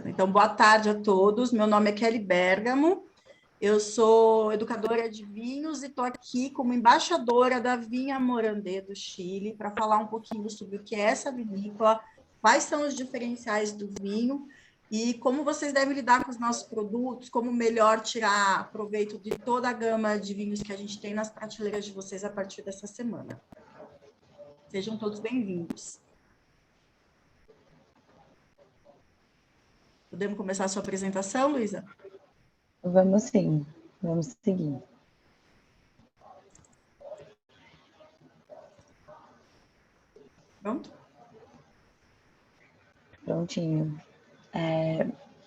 Então, boa tarde a todos. Meu nome é Kelly Bergamo. Eu sou educadora de vinhos e estou aqui como embaixadora da Vinha Morandé do Chile para falar um pouquinho sobre o que é essa vinícola, quais são os diferenciais do vinho e como vocês devem lidar com os nossos produtos, como melhor tirar proveito de toda a gama de vinhos que a gente tem nas prateleiras de vocês a partir dessa semana. Sejam todos bem-vindos. Podemos começar a sua apresentação, Luísa? Vamos sim, vamos seguir. Pronto? Prontinho.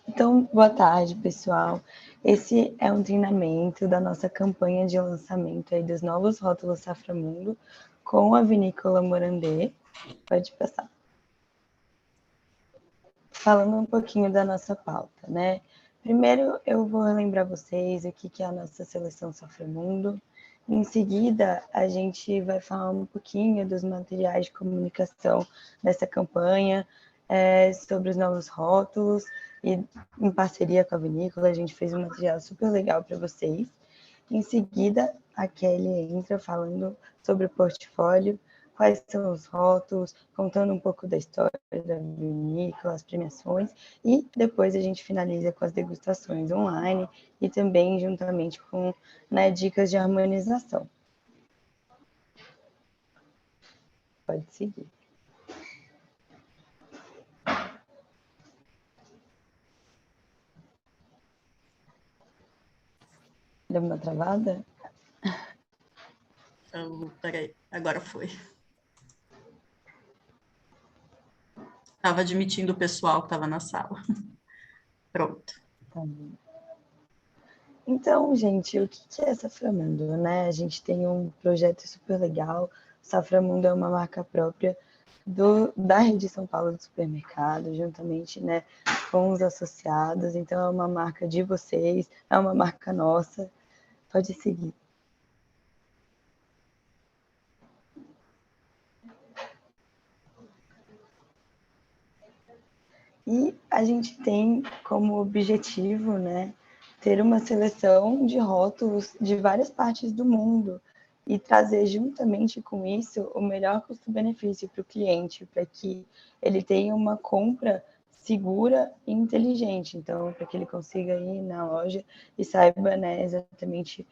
Então, boa tarde, pessoal. Esse é um treinamento da nossa campanha de lançamento aí dos novos rótulos Saframundo com a Vinícola Morandé. Pode passar. Falando um pouquinho da nossa pauta, né? Primeiro, eu vou relembrar vocês o que é a nossa seleção Saframundo. Em seguida, a gente vai falar um pouquinho dos materiais de comunicação dessa campanha, sobre os novos rótulos, e em parceria com a vinícola, a gente fez um material super legal para vocês. Em seguida, a Kelly entra falando sobre o portfólio, quais são os rótulos, contando um pouco da história da vinícola, as premiações, e depois a gente finaliza com as degustações online e também juntamente com, né, dicas de harmonização. Pode seguir. Deu uma travada? Peraí, agora foi. Estava admitindo o pessoal que estava na sala. Pronto. Tá bom. Então, gente, o que é Saframundo, né? A gente tem um projeto super legal. Saframundo é uma marca própria da Rede São Paulo do Supermercado, juntamente, né, com os associados. Então, é uma marca de vocês, é uma marca nossa. Pode seguir. E a gente tem como objetivo, né, ter uma seleção de rótulos de várias partes do mundo e trazer juntamente com isso o melhor custo-benefício para o cliente, para que ele tenha uma compra segura e inteligente. Então, para que ele consiga ir na loja e saiba, né, exatamente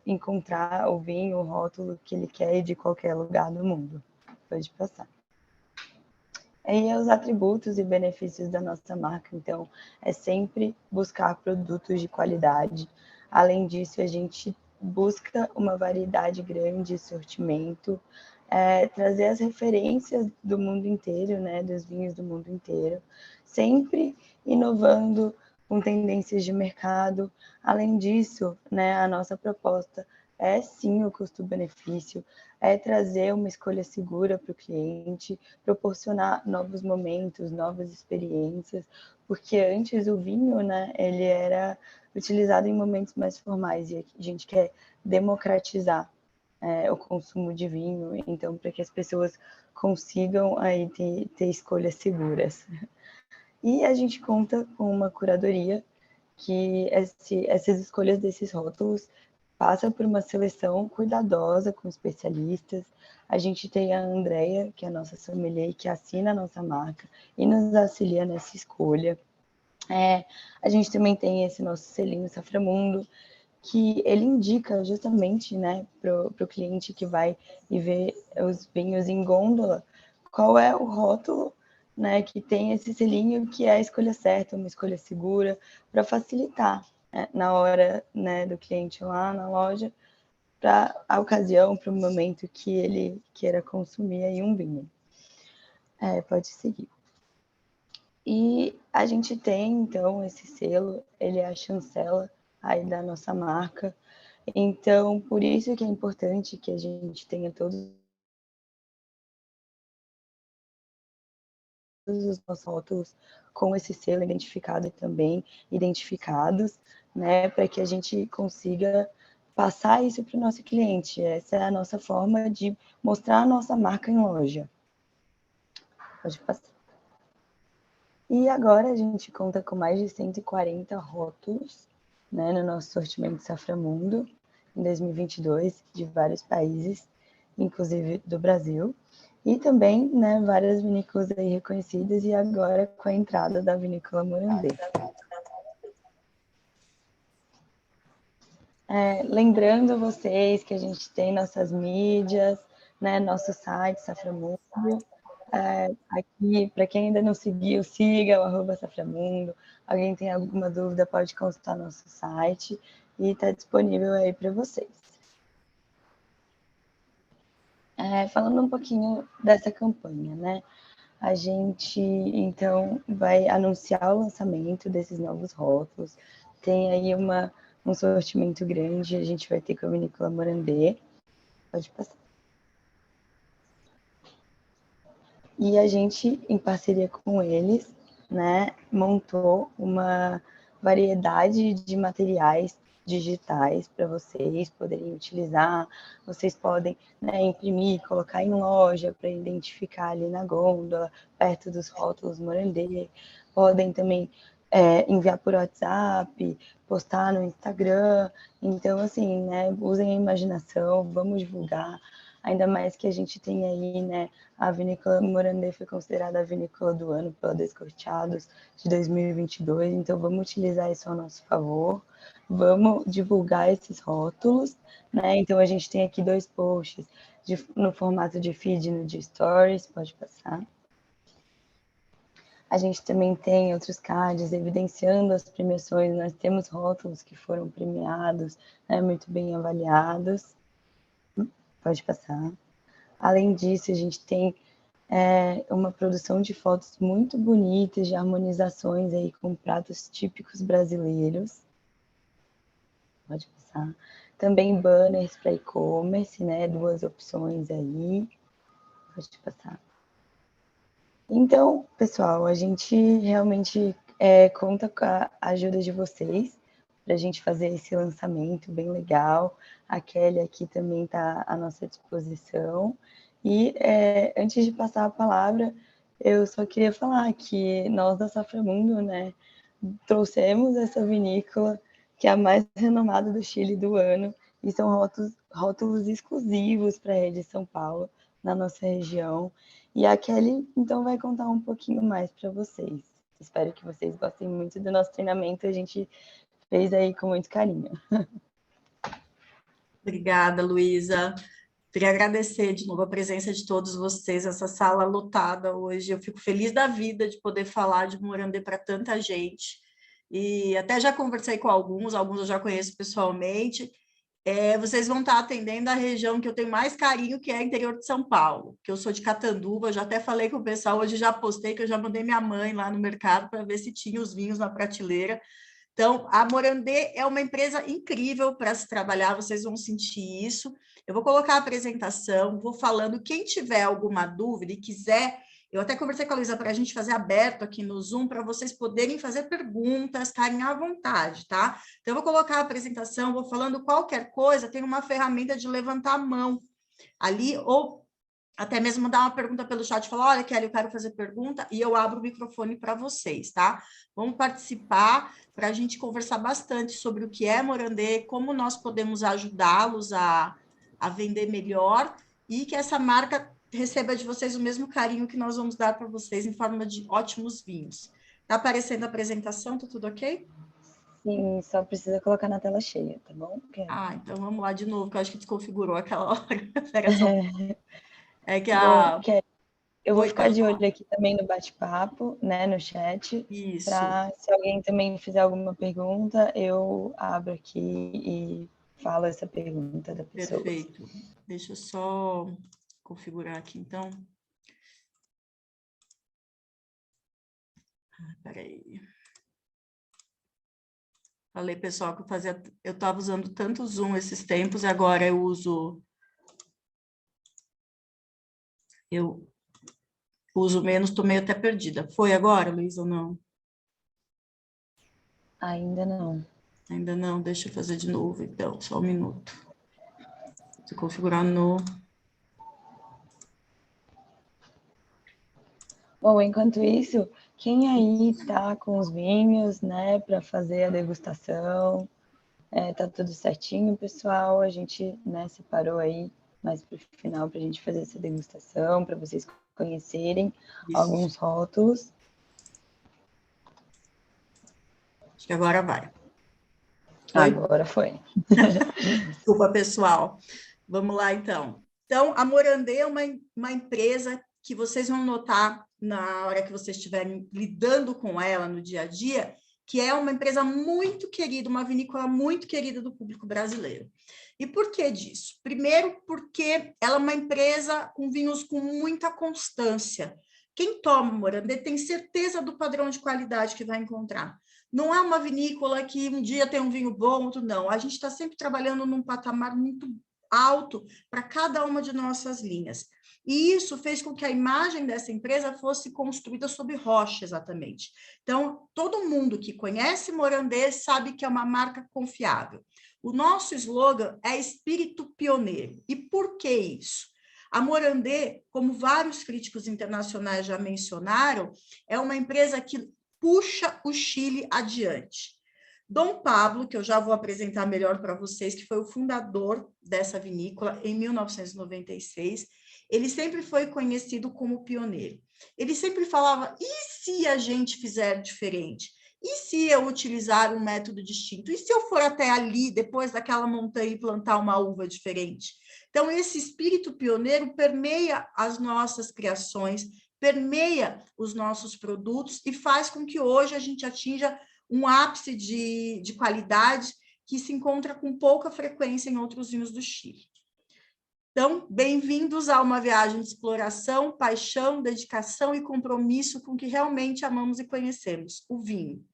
encontrar o vinho, o rótulo que ele quer de qualquer lugar do mundo. Pode passar. E os atributos e benefícios da nossa marca, então, é sempre buscar produtos de qualidade. Além disso, a gente busca uma variedade grande de sortimento, trazer as referências do mundo inteiro, né, dos vinhos do mundo inteiro, sempre inovando com tendências de mercado. Além disso, né, a nossa proposta é sim o custo-benefício, é trazer uma escolha segura para o cliente, proporcionar novos momentos, novas experiências, porque antes o vinho, né, ele era utilizado em momentos mais formais e a gente quer democratizar o consumo de vinho, então para que as pessoas consigam aí ter escolhas seguras. E a gente conta com uma curadoria que essas escolhas desses rótulos passa por uma seleção cuidadosa com especialistas. A gente tem a Andrea, que é a nossa sommelier, que assina a nossa marca e nos auxilia nessa escolha. A gente também tem esse nosso selinho Saframundo, que ele indica justamente, né, para o cliente que vai e ver os vinhos em gôndola, qual é o rótulo, né, que tem esse selinho que é a escolha certa, uma escolha segura, para facilitar, né, na hora, né, do cliente lá na loja, para a ocasião, para o momento que ele queira consumir aí um vinho. Pode seguir. E a gente tem, então, esse selo, ele é a chancela aí da nossa marca. Então, por isso que é importante que a gente tenha todos os nossos rótulos com esse selo identificado e também identificados, né, para que a gente consiga passar isso para o nosso cliente. Essa é a nossa forma de mostrar a nossa marca em loja. Pode passar. E agora a gente conta com mais de 140 rótulos, né, no nosso sortimento Saframundo, em 2022, de vários países, inclusive do Brasil. E também, né, várias vinícolas aí reconhecidas e agora com a entrada da vinícola Morandê. Lembrando vocês que a gente tem nossas mídias, né, nosso site Saframundo. Aqui, para quem ainda não seguiu, siga o @Saframundo. Alguém tem alguma dúvida, pode consultar nosso site e está disponível aí para vocês. Falando um pouquinho dessa campanha, né? A gente, então, vai anunciar o lançamento desses novos rótulos. Tem aí um sortimento grande, a gente vai ter com a vinícola Morandê. Pode passar. E a gente, em parceria com eles, né, montou uma variedade de materiais digitais para vocês poderem utilizar. Vocês podem, né, imprimir, colocar em loja para identificar ali na gôndola, perto dos rótulos Morandê. Podem também enviar por WhatsApp, postar no Instagram. Então, assim, né, usem a imaginação, vamos divulgar. Ainda mais que a gente tem aí, né, a vinícola Morandê foi considerada a vinícola do ano pela Descorteados de 2022, então vamos utilizar isso ao nosso favor, vamos divulgar esses rótulos, né? Então a gente tem aqui 2 posts no formato de feed no de stories, pode passar. A gente também tem outros cards evidenciando as premiações, nós temos rótulos que foram premiados, né, muito bem avaliados. Pode passar. Além disso, a gente tem uma produção de fotos muito bonitas, de harmonizações aí com pratos típicos brasileiros. Pode passar. Também banners para e-commerce, né? 2 opções aí. Pode passar. Então, pessoal, a gente realmente conta com a ajuda de vocês para a gente fazer esse lançamento bem legal. A Kelly aqui também está à nossa disposição. E antes de passar a palavra, eu só queria falar que nós da Saframundo, né, trouxemos essa vinícola, que é a mais renomada do Chile do ano, e são rótulos exclusivos para a rede São Paulo, na nossa região. E a Kelly, então, vai contar um pouquinho mais para vocês. Espero que vocês gostem muito do nosso treinamento, a gente fez aí com muito carinho. Obrigada, Luísa. Queria agradecer de novo a presença de todos vocês, essa sala lotada hoje. Eu fico feliz da vida de poder falar de Morandê para tanta gente. E até já conversei com alguns eu já conheço pessoalmente. Vocês vão estar atendendo a região que eu tenho mais carinho, que é o interior de São Paulo, que eu sou de Catanduva, já até falei com o pessoal, hoje já postei que eu já mandei minha mãe lá no mercado para ver se tinha os vinhos na prateleira. Então, a Morandê é uma empresa incrível para se trabalhar, vocês vão sentir isso. Eu vou colocar a apresentação, vou falando, quem tiver alguma dúvida e quiser, eu até conversei com a Luísa para a gente fazer aberto aqui no Zoom, para vocês poderem fazer perguntas, estarem à vontade, tá? Então, eu vou colocar a apresentação, vou falando qualquer coisa, tem uma ferramenta de levantar a mão ali, ou até mesmo mandar uma pergunta pelo chat, falar, olha, Kelly, eu quero fazer pergunta, e eu abro o microfone para vocês, tá? Vamos participar para a gente conversar bastante sobre o que é Morandê, como nós podemos ajudá-los a vender melhor e que essa marca receba de vocês o mesmo carinho que nós vamos dar para vocês em forma de ótimos vinhos. Tá aparecendo a apresentação, tá tudo ok? Sim, só precisa colocar na tela cheia, tá bom? Então vamos lá de novo, que eu acho que desconfigurou aquela hora. Pera só. É que Bom, a... Kelly, eu vou Oi, ficar pode de falar. olho aqui também no bate-papo, né, no chat, Isso. para se alguém também fizer alguma pergunta, eu abro aqui e falo essa pergunta da pessoa. Perfeito. Deixa eu só configurar aqui, então. Peraí. Falei, pessoal, que eu estava usando tanto Zoom esses tempos, e agora eu uso menos, estou meio até perdida. Foi agora, Luiz, ou não? Ainda não. Ainda não, deixa eu fazer de novo, então, só um minuto. Vou configurar no... Bom, enquanto isso, quem aí tá com os vinhos, né, para fazer a degustação? Tá tudo certinho, pessoal. A gente, né, separou aí mais para o final para a gente fazer essa degustação, para vocês conhecerem Isso. alguns rótulos. Acho que agora vai. Foi? Agora foi. Desculpa, pessoal. Vamos lá, então. Então, a Morandê é uma empresa que vocês vão notar na hora que vocês estiverem lidando com ela no dia a dia, que é uma empresa muito querida, uma vinícola muito querida do público brasileiro. E por que disso? Primeiro, porque ela é uma empresa com vinhos com muita constância. Quem toma Morandê tem certeza do padrão de qualidade que vai encontrar. Não é uma vinícola que um dia tem um vinho bom, outro não. A gente está sempre trabalhando num patamar muito alto para cada uma de nossas linhas. E isso fez com que a imagem dessa empresa fosse construída sobre rocha, exatamente. Então, todo mundo que conhece Morandê sabe que é uma marca confiável. O nosso slogan é espírito pioneiro. E por que isso? A Morandê, como vários críticos internacionais já mencionaram, é uma empresa que puxa o Chile adiante. Dom Pablo, que eu já vou apresentar melhor para vocês, que foi o fundador dessa vinícola em 1996, ele sempre foi conhecido como pioneiro. Ele sempre falava, e se a gente fizer diferente? E se eu utilizar um método distinto? E se eu for até ali, depois daquela montanha, e plantar uma uva diferente? Então, esse espírito pioneiro permeia as nossas criações, permeia os nossos produtos e faz com que hoje a gente atinja um ápice de qualidade que se encontra com pouca frequência em outros vinhos do Chile. Então, bem-vindos a uma viagem de exploração, paixão, dedicação e compromisso com o que realmente amamos e conhecemos, o vinho.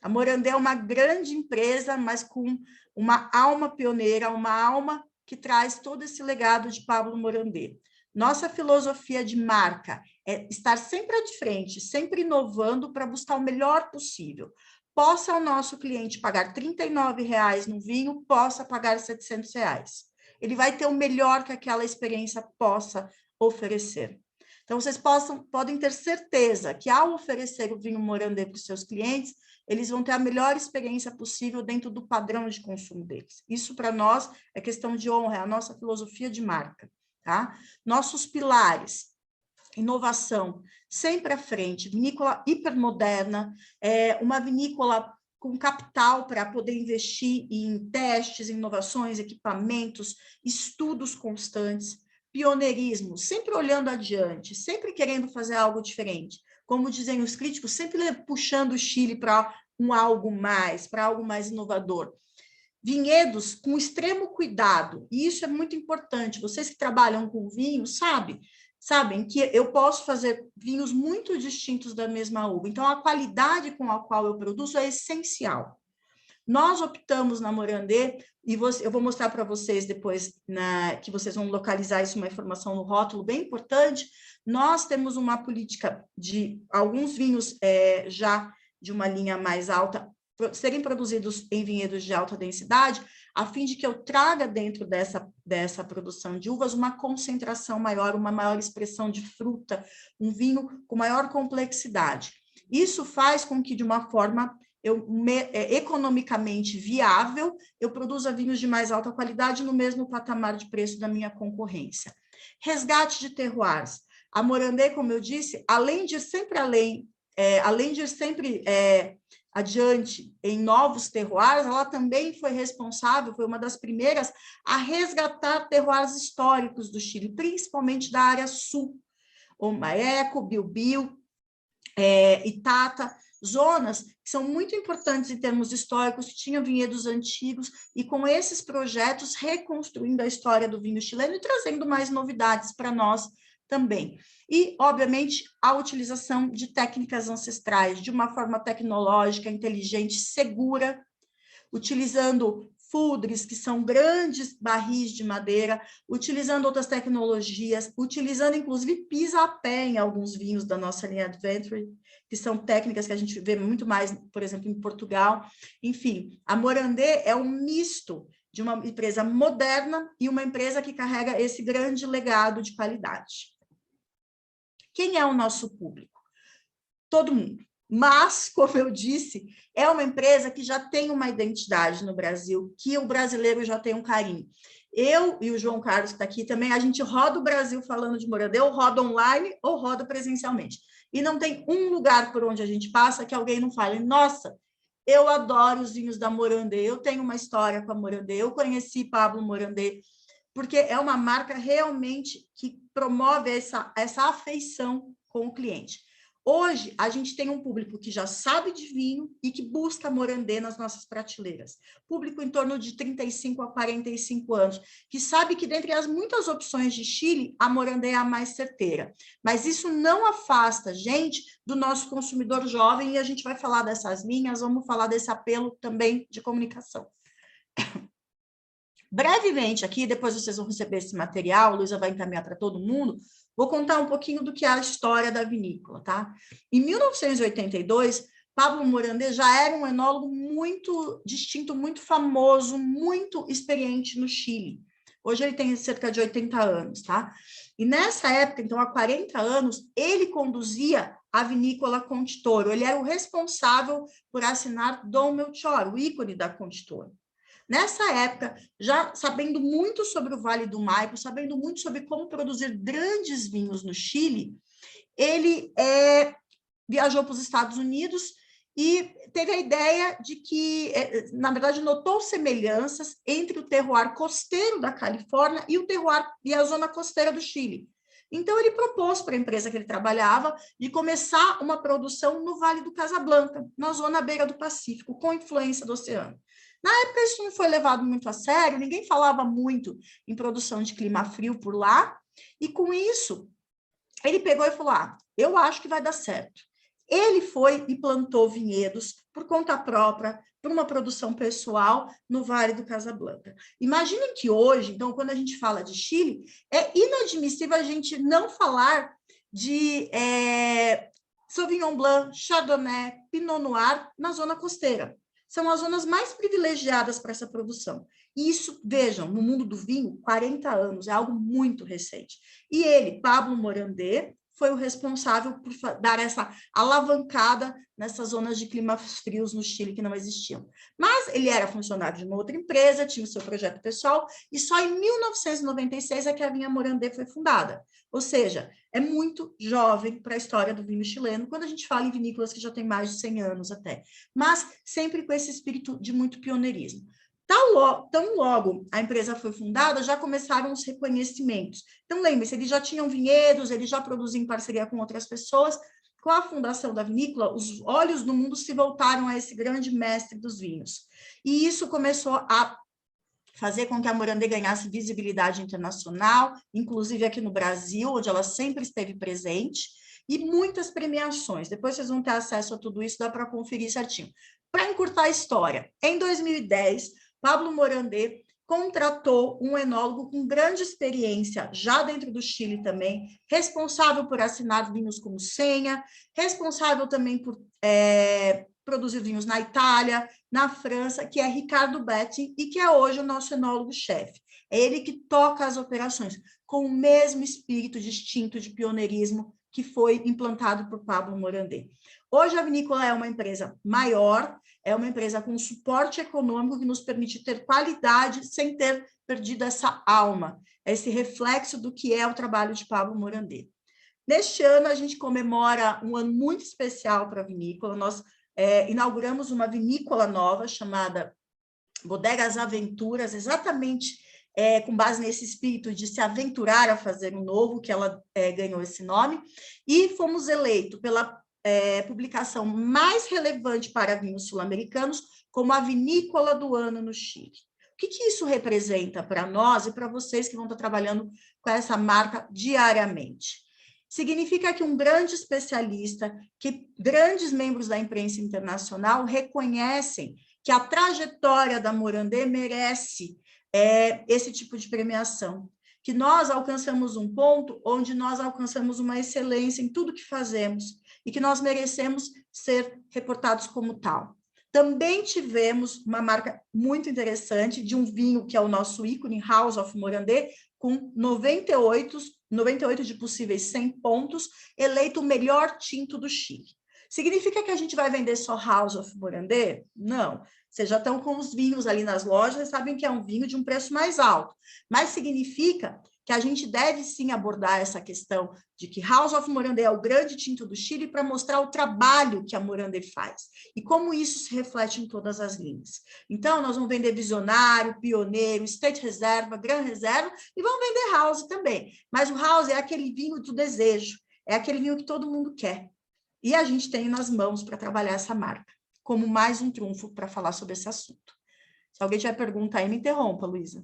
A Morandé é uma grande empresa, mas com uma alma pioneira, uma alma que traz todo esse legado de Pablo Morandé. Nossa filosofia de marca é estar sempre à frente, sempre inovando para buscar o melhor possível. Possa o nosso cliente pagar R$ 39,00 no vinho, possa pagar R$ 700,00. Ele vai ter o melhor que aquela experiência possa oferecer. Então, vocês podem ter certeza que, ao oferecer o vinho Morandé para os seus clientes, eles vão ter a melhor experiência possível dentro do padrão de consumo deles. Isso, para nós, é questão de honra, é a nossa filosofia de marca. Tá? Nossos pilares, inovação, sempre à frente, vinícola hipermoderna, uma vinícola com capital para poder investir em testes, inovações, equipamentos, estudos constantes, pioneirismo, sempre olhando adiante, sempre querendo fazer algo diferente. Como dizem os críticos, sempre puxando o Chile para algo mais inovador. Vinhedos com extremo cuidado, e isso é muito importante. Vocês que trabalham com vinho sabem que eu posso fazer vinhos muito distintos da mesma uva. Então, a qualidade com a qual eu produzo é essencial. Nós optamos na Morandé, e eu vou mostrar para vocês depois, que vocês vão localizar isso, uma informação no rótulo bem importante. Nós temos uma política de alguns vinhos já de uma linha mais alta serem produzidos em vinhedos de alta densidade, a fim de que eu traga dentro dessa produção de uvas uma concentração maior, uma maior expressão de fruta, um vinho com maior complexidade. Isso faz com que, de uma forma economicamente viável, eu produza vinhos de mais alta qualidade no mesmo patamar de preço da minha concorrência. Resgate de terroirs. A Morandé, como eu disse, além de ir sempre adiante em novos terroirs, ela também foi responsável, foi uma das primeiras a resgatar terroirs históricos do Chile, principalmente da área sul, Omaeco, Biobío, Itata, zonas que são muito importantes em termos históricos, que tinham vinhedos antigos, e com esses projetos reconstruindo a história do vinho chileno e trazendo mais novidades para nós também. E, obviamente, a utilização de técnicas ancestrais de uma forma tecnológica, inteligente, segura, utilizando fudres, que são grandes barris de madeira, utilizando outras tecnologias, utilizando, inclusive, pisa-a-pé em alguns vinhos da nossa linha Adventure, que são técnicas que a gente vê muito mais, por exemplo, em Portugal. Enfim, a Morandé é um misto de uma empresa moderna e uma empresa que carrega esse grande legado de qualidade. Quem é o nosso público? todo mundo. Mas, como eu disse, é uma empresa que já tem uma identidade no Brasil, que o brasileiro já tem um carinho. Eu e o João Carlos, que está aqui também, a gente roda o Brasil falando de Morandê, ou roda online ou roda presencialmente. E não tem um lugar por onde a gente passa que alguém não fale, nossa, eu adoro os vinhos da Morandê, eu tenho uma história com a Morandê, eu conheci Pablo Morandê, porque é uma marca realmente que promove essa afeição com o cliente. Hoje, a gente tem um público que já sabe de vinho e que busca Morandê nas nossas prateleiras. Público em torno de 35 a 45 anos, que sabe que dentre as muitas opções de Chile, a Morandê é a mais certeira. Mas isso não afasta a gente do nosso consumidor jovem, e a gente vai falar dessas linhas, vamos falar desse apelo também de comunicação. Brevemente aqui, depois vocês vão receber esse material, a Luísa vai encaminhar para todo mundo, vou contar um pouquinho do que é a história da vinícola, tá? Em 1982, Pablo Morandé já era um enólogo muito distinto, muito famoso, muito experiente no Chile. Hoje ele tem cerca de 80 anos, tá? E nessa época, então, há 40 anos, ele conduzia a vinícola Conte Toro. Ele era o responsável por assinar Dom Melchior, o ícone da Conte Toro. Nessa época, já sabendo muito sobre o Vale do Maipo, sabendo muito sobre como produzir grandes vinhos no Chile, ele viajou para os Estados Unidos e teve a ideia de que, na verdade, notou semelhanças entre o terroir costeiro da Califórnia e o terroir e a zona costeira do Chile. Então, ele propôs para a empresa que ele trabalhava de começar uma produção no Vale do Casablanca, na zona à beira do Pacífico, com influência do oceano. Na época, isso não foi levado muito a sério, ninguém falava muito em produção de clima frio por lá, e com isso, ele pegou e falou, eu acho que vai dar certo. Ele foi e plantou vinhedos por conta própria, por uma produção pessoal no Vale do Casablanca. Imaginem que hoje, então, quando a gente fala de Chile, é inadmissível a gente não falar de Sauvignon Blanc, Chardonnay, Pinot Noir na zona costeira. São as zonas mais privilegiadas para essa produção. E isso, vejam, no mundo do vinho, 40 anos, é algo muito recente. E ele, Pablo Morandé, foi o responsável por dar essa alavancada nessas zonas de climas frios no Chile que não existiam. Mas ele era funcionário de uma outra empresa, tinha o seu projeto pessoal, e só em 1996 é que a Vinha Morandé foi fundada. Ou seja, é muito jovem para a história do vinho chileno, quando a gente fala em vinícolas que já têm mais de 100 anos até. Mas sempre com esse espírito de muito pioneirismo. Tão logo a empresa foi fundada, já começaram os reconhecimentos. Então, lembre-se, eles já tinham vinhedos, eles já produziam em parceria com outras pessoas. Com a fundação da vinícola, os olhos do mundo se voltaram a esse grande mestre dos vinhos. E isso começou a fazer com que a Morandé ganhasse visibilidade internacional, inclusive aqui no Brasil, onde ela sempre esteve presente, e muitas premiações. Depois vocês vão ter acesso a tudo isso, dá para conferir certinho. Para encurtar a história, em 2010, Pablo Morandé contratou um enólogo com grande experiência, já dentro do Chile também, responsável por assinar vinhos como Senha, responsável também por produzir vinhos na Itália, na França, que é Ricardo Betti, e que é hoje o nosso enólogo-chefe. É ele que toca as operações, com o mesmo espírito distinto de pioneirismo que foi implantado por Pablo Morandé. Hoje a vinícola é uma empresa maior, é uma empresa com suporte econômico que nos permite ter qualidade sem ter perdido essa alma, esse reflexo do que é o trabalho de Pablo Morandé. Neste ano, a gente comemora um ano muito especial para a vinícola. Nós inauguramos uma vinícola nova chamada Bodegas Aventuras, exatamente com base nesse espírito de se aventurar a fazer um novo, que ela ganhou esse nome, e fomos eleitos pela publicação mais relevante para vinhos sul-americanos como a vinícola do ano no Chile. O que isso representa para nós e para vocês que vão estar trabalhando com essa marca diariamente? Significa que um grande especialista, que grandes membros da imprensa internacional reconhecem que a trajetória da Morandé merece esse tipo de premiação, que nós alcançamos um ponto onde nós alcançamos uma excelência em tudo que fazemos e que nós merecemos ser reportados como tal. Também tivemos uma marca muito interessante de um vinho que é o nosso ícone, House of Morandé, com 98 de possíveis 100 pontos, eleito o melhor tinto do Chile. Significa que a gente vai vender só House of Morandé? Não. Vocês já estão com os vinhos ali nas lojas e sabem que é um vinho de um preço mais alto. Mas significa que a gente deve sim abordar essa questão de que House of Morandé é o grande tinto do Chile para mostrar o trabalho que a Morandé faz e como isso se reflete em todas as linhas. Então, nós vamos vender Visionário, Pioneiro, State Reserva, Gran Reserva e vamos vender House também. Mas o House é aquele vinho do desejo, é aquele vinho que todo mundo quer. E a gente tem nas mãos para trabalhar essa marca, como mais um trunfo para falar sobre esse assunto. Se alguém tiver pergunta aí, me interrompa, Luísa.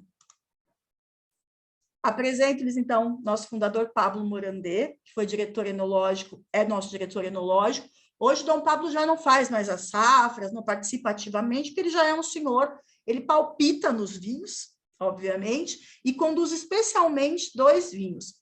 Apresento-lhes, então, nosso fundador, Pablo Morandé, que foi diretor enológico, é nosso diretor enológico. Hoje, Dom Pablo já não faz mais as safras, não participa ativamente, porque ele já é um senhor, ele palpita nos vinhos, obviamente, e conduz especialmente 2 vinhos.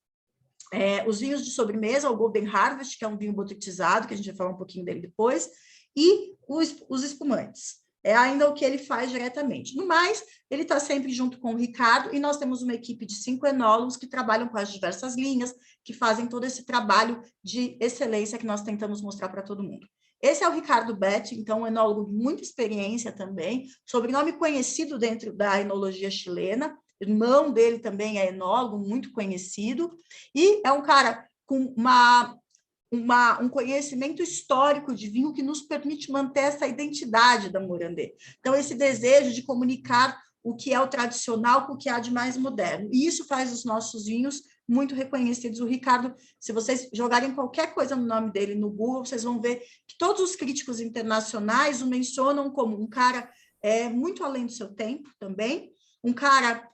Os vinhos de sobremesa, o Golden Harvest, que é um vinho botrytizado, que a gente vai falar um pouquinho dele depois, e os espumantes. É ainda o que ele faz diretamente. No mais, ele está sempre junto com o Ricardo, e nós temos uma equipe de 5 enólogos que trabalham com as diversas linhas, que fazem todo esse trabalho de excelência que nós tentamos mostrar para todo mundo. Esse é o Ricardo Betti, então, um enólogo de muita experiência também, sobrenome conhecido dentro da enologia chilena, irmão dele também é enólogo, muito conhecido, e é um cara com um conhecimento histórico de vinho que nos permite manter essa identidade da Morandé. Então, esse desejo de comunicar o que é o tradicional com o que há de mais moderno. E isso faz os nossos vinhos muito reconhecidos. O Ricardo, se vocês jogarem qualquer coisa no nome dele no Google, vocês vão ver que todos os críticos internacionais o mencionam como um cara muito além do seu tempo também, um cara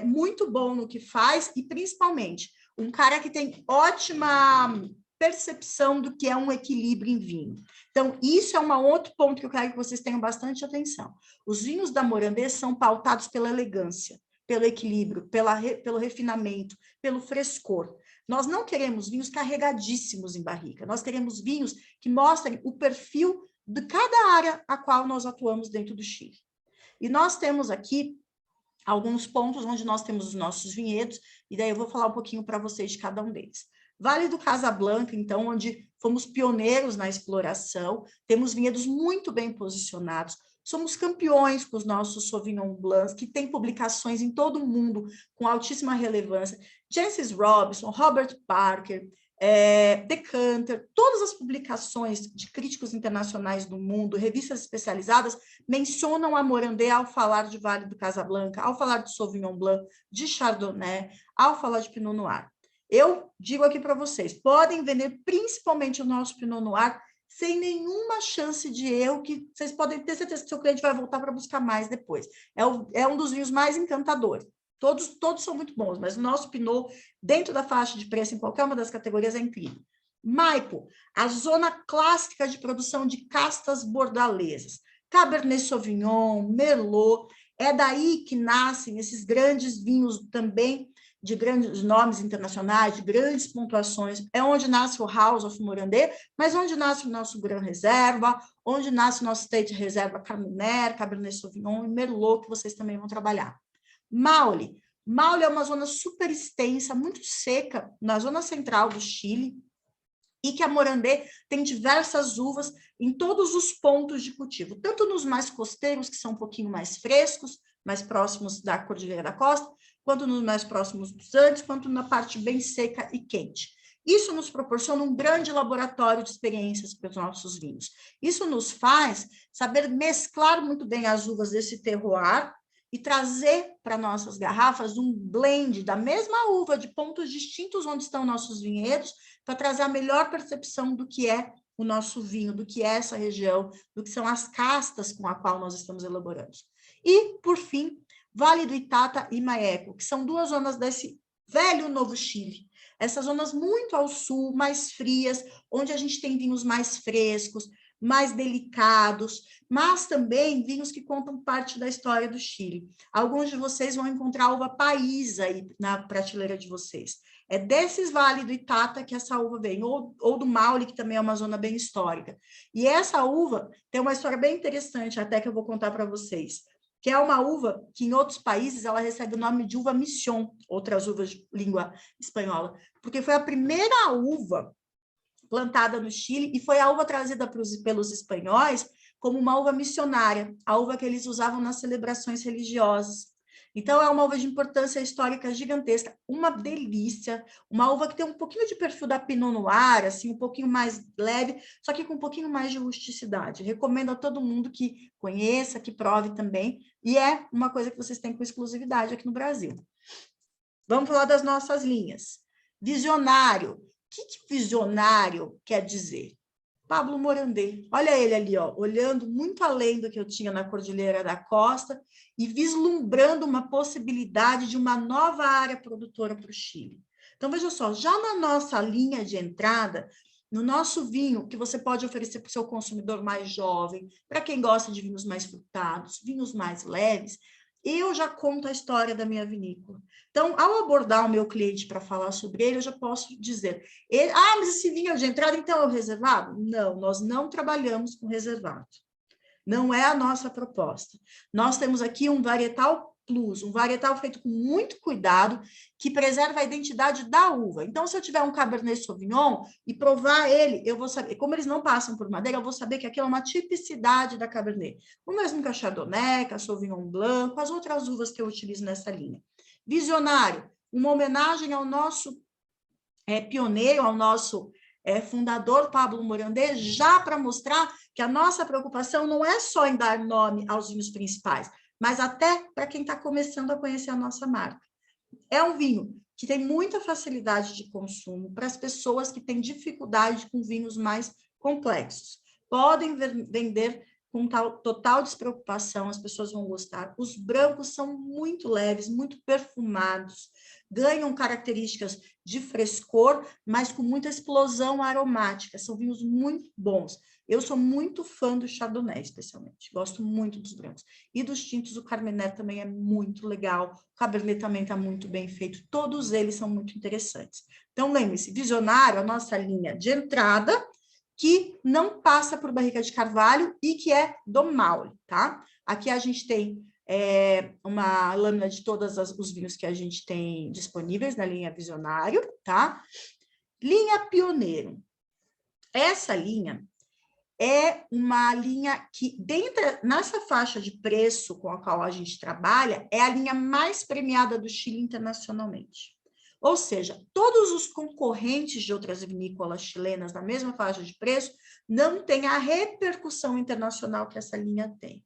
muito bom no que faz e, principalmente, um cara que tem ótima percepção do que é um equilíbrio em vinho. Então, isso é um outro ponto que eu quero que vocês tenham bastante atenção. Os vinhos da Morandé são pautados pela elegância, pelo equilíbrio, pelo refinamento, pelo frescor. Nós não queremos vinhos carregadíssimos em barrica, nós queremos vinhos que mostrem o perfil de cada área a qual nós atuamos dentro do Chile. E nós temos aqui alguns pontos onde nós temos os nossos vinhedos, e daí eu vou falar um pouquinho para vocês de cada um deles. Vale do Casablanca, então, onde fomos pioneiros na exploração, temos vinhedos muito bem posicionados, somos campeões com os nossos Sauvignon Blancs, que tem publicações em todo o mundo com altíssima relevância. Jancis Robinson, Robert Parker, Decanter, todas as publicações de críticos internacionais do mundo, revistas especializadas, mencionam a Morandé ao falar de Vale do Casablanca, ao falar de Sauvignon Blanc, de Chardonnay, ao falar de Pinot Noir. Eu digo aqui para vocês, podem vender principalmente o nosso Pinot Noir sem nenhuma chance de erro, que vocês podem ter certeza que seu cliente vai voltar para buscar mais depois. É um dos vinhos mais encantadores. Todos são muito bons, mas o nosso Pinot, dentro da faixa de preço, em qualquer uma das categorias, é incrível. Maipo, a zona clássica de produção de castas bordalesas. Cabernet Sauvignon, Merlot, é daí que nascem esses grandes vinhos também, de grandes nomes internacionais, de grandes pontuações, é onde nasce o House of Morandé, mas onde nasce o nosso Gran Reserva, onde nasce o nosso State Reserva Carmener, Cabernet Sauvignon e Merlot, que vocês também vão trabalhar. Maule é uma zona super extensa, muito seca, na zona central do Chile, e que a Morandé tem diversas uvas em todos os pontos de cultivo, tanto nos mais costeiros, que são um pouquinho mais frescos, mais próximos da Cordilheira da Costa, quanto nos mais próximos dos Andes, quanto na parte bem seca e quente. Isso nos proporciona um grande laboratório de experiências para os nossos vinhos. Isso nos faz saber mesclar muito bem as uvas desse terroir e trazer para nossas garrafas um blend da mesma uva, de pontos distintos onde estão nossos vinhedos, para trazer a melhor percepção do que é o nosso vinho, do que é essa região, do que são as castas com a qual nós estamos elaborando. E, por fim, Vale do Itata e Maieco, que são 2 zonas desse velho Novo Chile. Essas zonas muito ao sul, mais frias, onde a gente tem vinhos mais frescos, mais delicados, mas também vinhos que contam parte da história do Chile. Alguns de vocês vão encontrar uva país aí na prateleira de vocês. É desses Vale do Itata que essa uva vem, ou do Maule, que também é uma zona bem histórica. E essa uva tem uma história bem interessante, até que eu vou contar para vocês, que é uma uva que em outros países ela recebe o nome de uva Mission, outras uvas de língua espanhola, porque foi a primeira uva plantada no Chile, e foi a uva trazida pelos espanhóis como uma uva missionária, a uva que eles usavam nas celebrações religiosas. Então, é uma uva de importância histórica gigantesca, uma delícia, uma uva que tem um pouquinho de perfil da Pinot Noir, assim, um pouquinho mais leve, só que com um pouquinho mais de rusticidade. Recomendo a todo mundo que conheça, que prove também, e é uma coisa que vocês têm com exclusividade aqui no Brasil. Vamos falar das nossas linhas. Visionário. O que visionário quer dizer? Pablo Morandé. Olha ele ali, ó, olhando muito além do que eu tinha na Cordilheira da Costa e vislumbrando uma possibilidade de uma nova área produtora para o Chile. Então, veja só, já na nossa linha de entrada, no nosso vinho, que você pode oferecer para o seu consumidor mais jovem, para quem gosta de vinhos mais frutados, vinhos mais leves, eu já conto a história da minha vinícola. Então, ao abordar o meu cliente para falar sobre ele, eu já posso dizer, mas esse vinho é de entrada, então é o reservado? Não, nós não trabalhamos com reservado. Não é a nossa proposta. Nós temos aqui um varietal plus, um varietal feito com muito cuidado, que preserva a identidade da uva. Então, se eu tiver um Cabernet Sauvignon e provar ele, eu vou saber, como eles não passam por madeira, eu vou saber que aquilo é uma tipicidade da Cabernet. O mesmo que a Chardonnay, que a Sauvignon Blanc, as outras uvas que eu utilizo nessa linha. Visionário, uma homenagem ao nosso pioneiro, ao nosso fundador, Pablo Morandé, já para mostrar que a nossa preocupação não é só em dar nome aos vinhos principais, mas até para quem está começando a conhecer a nossa marca. É um vinho que tem muita facilidade de consumo para as pessoas que têm dificuldade com vinhos mais complexos. Podem vender com total despreocupação, as pessoas vão gostar. Os brancos são muito leves, muito perfumados, ganham características de frescor, mas com muita explosão aromática. São vinhos muito bons. Eu sou muito fã do Chardonnay, especialmente. Gosto muito dos brancos. E dos tintos, o Carmenet também é muito legal. O Cabernet também está muito bem feito. Todos eles são muito interessantes. Então, lembre-se, Visionário, a nossa linha de entrada, que não passa por barrica de carvalho e que é do Maule, tá? Aqui a gente tem uma lâmina de todos os vinhos que a gente tem disponíveis na linha Visionário, tá? Linha Pioneiro. Essa linha é uma linha que, nessa faixa de preço com a qual a gente trabalha, é a linha mais premiada do Chile internacionalmente. Ou seja, todos os concorrentes de outras vinícolas chilenas na mesma faixa de preço não têm a repercussão internacional que essa linha tem.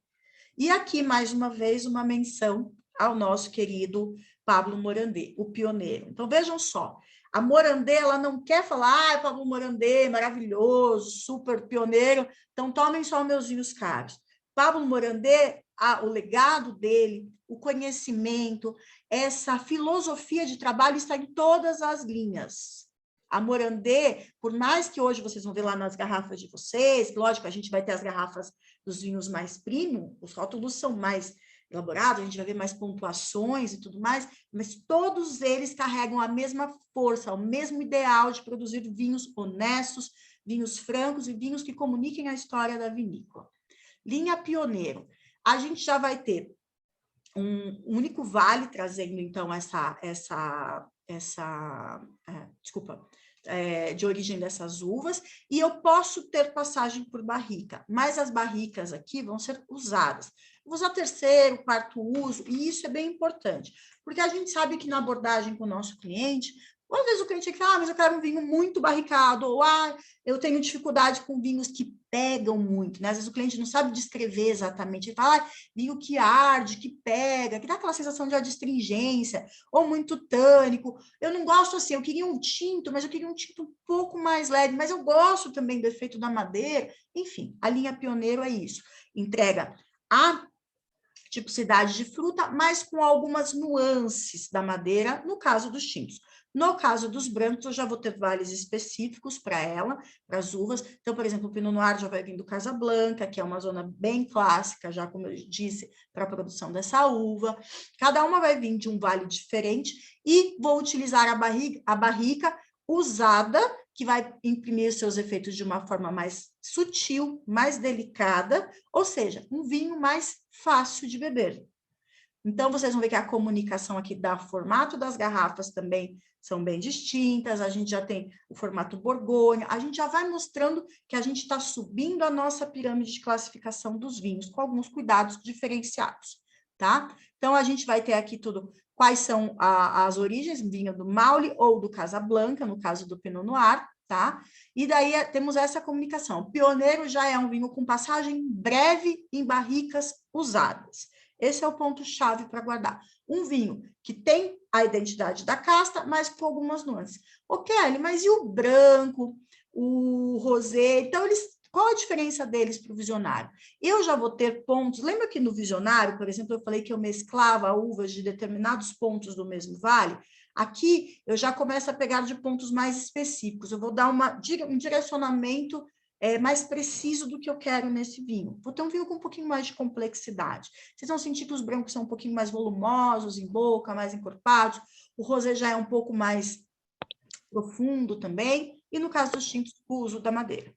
E aqui, mais uma vez, uma menção ao nosso querido Pablo Morandé, o pioneiro. Então, vejam só, a Morandé, ela não quer falar, Pablo Morandé, maravilhoso, super pioneiro, então tomem só meus vinhos caros. Pablo Morandé, o legado dele, o conhecimento, essa filosofia de trabalho está em todas as linhas. A Morandé, por mais que hoje vocês vão ver lá nas garrafas de vocês, lógico, a gente vai ter as garrafas dos vinhos mais premium, os rótulos são mais elaborados, a gente vai ver mais pontuações e tudo mais, mas todos eles carregam a mesma força, o mesmo ideal de produzir vinhos honestos, vinhos francos e vinhos que comuniquem a história da vinícola. Linha Pioneiro. A gente já vai ter um único vale trazendo, então, de origem dessas uvas, e eu posso ter passagem por barrica, mas as barricas aqui vão ser usadas. Vou usar terceiro, quarto uso, e isso é bem importante, porque a gente sabe que na abordagem com o nosso cliente, às vezes o cliente fala, mas eu quero um vinho muito barricado, ou eu tenho dificuldade com vinhos que pegam muito, né? Às vezes o cliente não sabe descrever exatamente, ele fala, vinho que arde, que pega, que dá aquela sensação de adstringência, ou muito tânico. Eu não gosto assim, eu queria um tinto, mas eu queria um tinto um pouco mais leve, mas eu gosto também do efeito da madeira. Enfim, a linha Pioneiro é isso. Entrega a tipicidade de fruta, mas com algumas nuances da madeira, no caso dos tintos. No caso dos brancos, eu já vou ter vales específicos para ela, para as uvas. Então, por exemplo, o Pinot Noir já vai vir do Casablanca, que é uma zona bem clássica, já como eu disse, para a produção dessa uva. Cada uma vai vir de um vale diferente e vou utilizar a barrica usada, que vai imprimir seus efeitos de uma forma mais sutil, mais delicada, ou seja, um vinho mais fácil de beber. Então, vocês vão ver que a comunicação aqui da formato das garrafas também são bem distintas, a gente já tem o formato Borgonha, a gente já vai mostrando que a gente está subindo a nossa pirâmide de classificação dos vinhos, com alguns cuidados diferenciados, tá? Então, a gente vai ter aqui tudo, quais são as origens, vinho do Maule ou do Casablanca, no caso do Pinot Noir, tá? E daí temos essa comunicação. Pioneiro já é um vinho com passagem breve em barricas usadas. Esse é o ponto-chave para guardar. Um vinho que tem a identidade da casta, mas com algumas nuances. Ô, Kelly, mas e o branco, o rosé? Então, qual a diferença deles para o visionário? Eu já vou ter pontos. Lembra que no visionário, por exemplo, eu falei que eu mesclava uvas de determinados pontos do mesmo vale? Aqui, eu já começo a pegar de pontos mais específicos. Eu vou dar um direcionamento mais preciso do que eu quero nesse vinho. Vou ter um vinho com um pouquinho mais de complexidade. Vocês vão sentir que os brancos são um pouquinho mais volumosos em boca, mais encorpados. O rosé já é um pouco mais profundo também. E no caso dos tintos, o uso da madeira.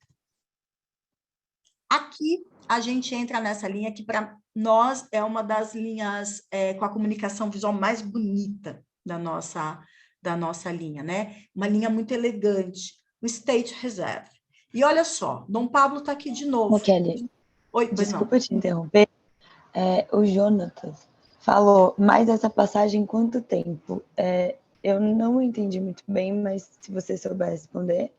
Aqui, a gente entra nessa linha que, para nós, é uma das linhas com a comunicação visual mais bonita da nossa linha, né? Uma linha muito elegante, o Estate Reserve. E olha só, Dom Pablo está aqui de novo. Ô, Kelly, Oi, pois desculpa não. te interromper. O Jonatas falou, mais essa passagem quanto tempo? Eu não entendi muito bem, mas se você souber responder.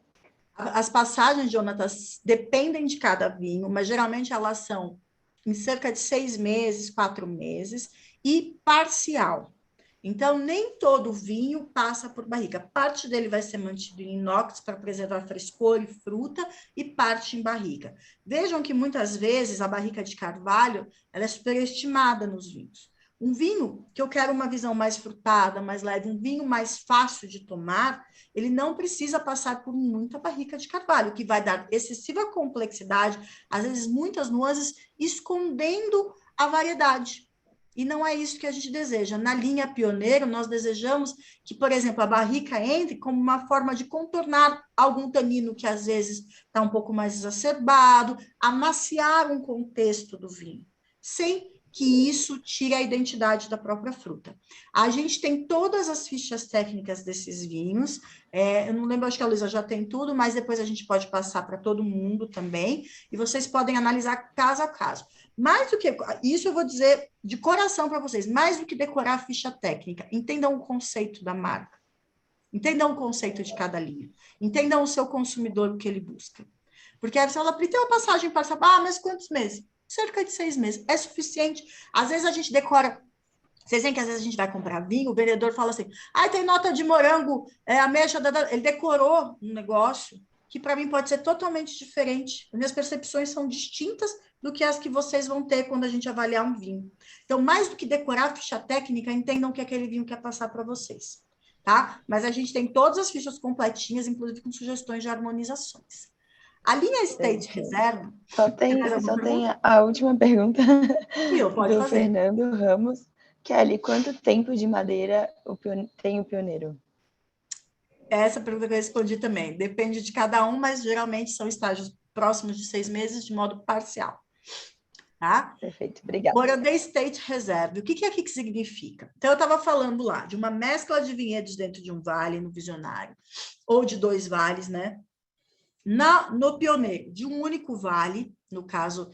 As passagens, Jonatas, dependem de cada vinho, mas geralmente elas são em cerca de 6 meses, 4 meses, e parcial. Então, nem todo vinho passa por barrica. Parte dele vai ser mantido em inox para preservar frescor e fruta, e parte em barrica. Vejam que muitas vezes a barrica de carvalho ela é superestimada nos vinhos. Um vinho que eu quero uma visão mais frutada, mais leve, um vinho mais fácil de tomar, ele não precisa passar por muita barrica de carvalho, que vai dar excessiva complexidade, às vezes muitas nuances, escondendo a variedade. E não é isso que a gente deseja. Na linha Pioneiro, nós desejamos que, por exemplo, a barrica entre como uma forma de contornar algum tanino que às vezes está um pouco mais exacerbado, amaciar um contexto do vinho, sem que isso tire a identidade da própria fruta. A gente tem todas as fichas técnicas desses vinhos, eu não lembro, acho que a Luísa já tem tudo, mas depois a gente pode passar para todo mundo também, e vocês podem analisar caso a caso. Mais do que isso, eu vou dizer de coração para vocês, mais do que decorar a ficha técnica, entendam o conceito da marca, entendam o conceito de cada linha, entendam o seu consumidor, o que ele busca. Porque aí você fala, tem uma passagem para mas quantos meses? Cerca de 6 meses, é suficiente. Às vezes a gente decora, vocês veem que às vezes a gente vai comprar vinho, o vendedor fala assim, tem nota de morango, ameixa, ele decorou um negócio que para mim pode ser totalmente diferente. Minhas percepções são distintas do que as que vocês vão ter quando a gente avaliar um vinho. Então, mais do que decorar a ficha técnica, entendam que aquele vinho quer passar para vocês, tá? Mas a gente tem todas as fichas completinhas, inclusive com sugestões de harmonizações. A linha Estate Reserve... Só tem a última pergunta pode do fazer. Fernando Ramos. Kelly, quanto tempo de madeira tem o Pioneiro? Essa pergunta que eu respondi também. Depende de cada um, mas geralmente são estágios próximos de 6 meses, de modo parcial. Tá? Perfeito, obrigada. Borandé Estate Reserve, o que aqui que significa? Então, eu estava falando lá de uma mescla de vinhedos dentro de um vale, no Visionário, ou de 2 vales, né? No Pioneiro, de um único vale, no caso,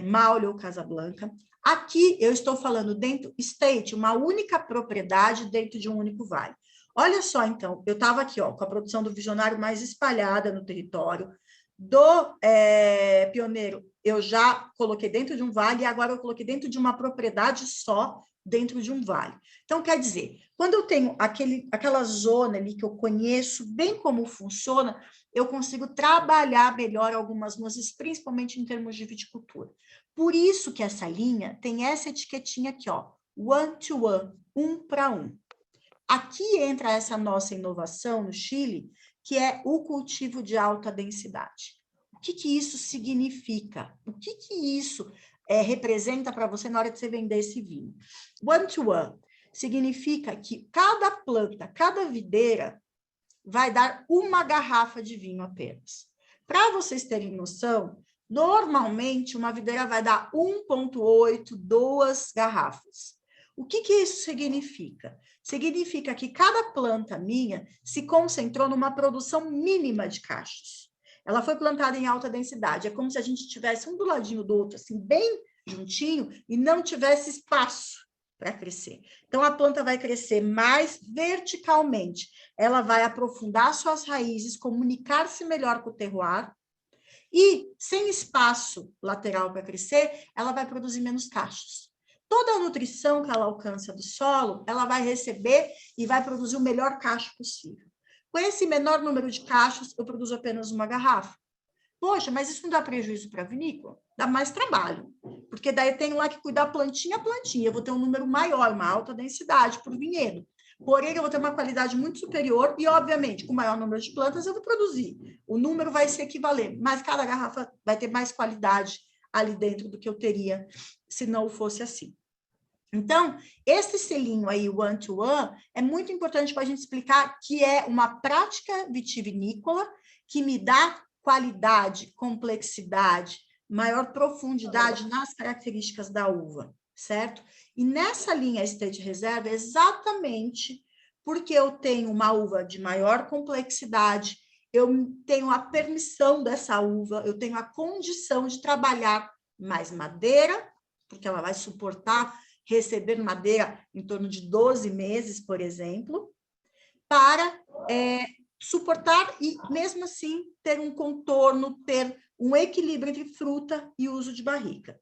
Maule ou Casablanca. Aqui, eu estou falando dentro, Estate, uma única propriedade dentro de um único vale. Olha só, então, eu estava aqui, ó, com a produção do Visionário mais espalhada no território. Do Pioneiro, eu já coloquei dentro de um vale, e agora eu coloquei dentro de uma propriedade só, dentro de um vale. Então, quer dizer, quando eu tenho aquela zona ali que eu conheço bem como funciona, eu consigo trabalhar melhor algumas nuances, principalmente em termos de viticultura. Por isso que essa linha tem essa etiquetinha aqui, ó, 1-to-1, 1 para 1. Aqui entra essa nossa inovação no Chile, que é o cultivo de alta densidade. O que isso significa? O que isso representa para você na hora de você vender esse vinho? 1-to-1 significa que cada planta, cada videira, vai dar uma garrafa de vinho apenas. Para vocês terem noção, normalmente uma videira vai dar 1,8, 2 garrafas. O que isso significa? Significa que cada planta minha se concentrou numa produção mínima de cachos. Ela foi plantada em alta densidade. É como se a gente tivesse um do ladinho do outro, assim, bem juntinho, e não tivesse espaço para crescer. Então, a planta vai crescer mais verticalmente. Ela vai aprofundar suas raízes, comunicar-se melhor com o terroir, e, sem espaço lateral para crescer, ela vai produzir menos cachos. Toda a nutrição que ela alcança do solo, ela vai receber e vai produzir o melhor cacho possível. Com esse menor número de cachos, eu produzo apenas uma garrafa. Poxa, mas isso não dá prejuízo para a vinícola? Dá mais trabalho, porque daí eu tenho lá que cuidar plantinha a plantinha, eu vou ter um número maior, uma alta densidade por vinhedo. Porém, eu vou ter uma qualidade muito superior e, obviamente, com maior número de plantas, eu vou produzir. O número vai se equivaler, mas cada garrafa vai ter mais qualidade ali dentro do que eu teria se não fosse assim. Então, esse selinho aí, one-to-one, é muito importante para a gente explicar que é uma prática vitivinícola que me dá qualidade, complexidade, maior profundidade nas características da uva, certo? E nessa linha Estate Reserve, exatamente porque eu tenho uma uva de maior complexidade, eu tenho a permissão dessa uva, eu tenho a condição de trabalhar mais madeira, porque ela vai suportar receber madeira em torno de 12 meses, por exemplo, para suportar e, mesmo assim, ter um contorno, ter um equilíbrio entre fruta e uso de barrica.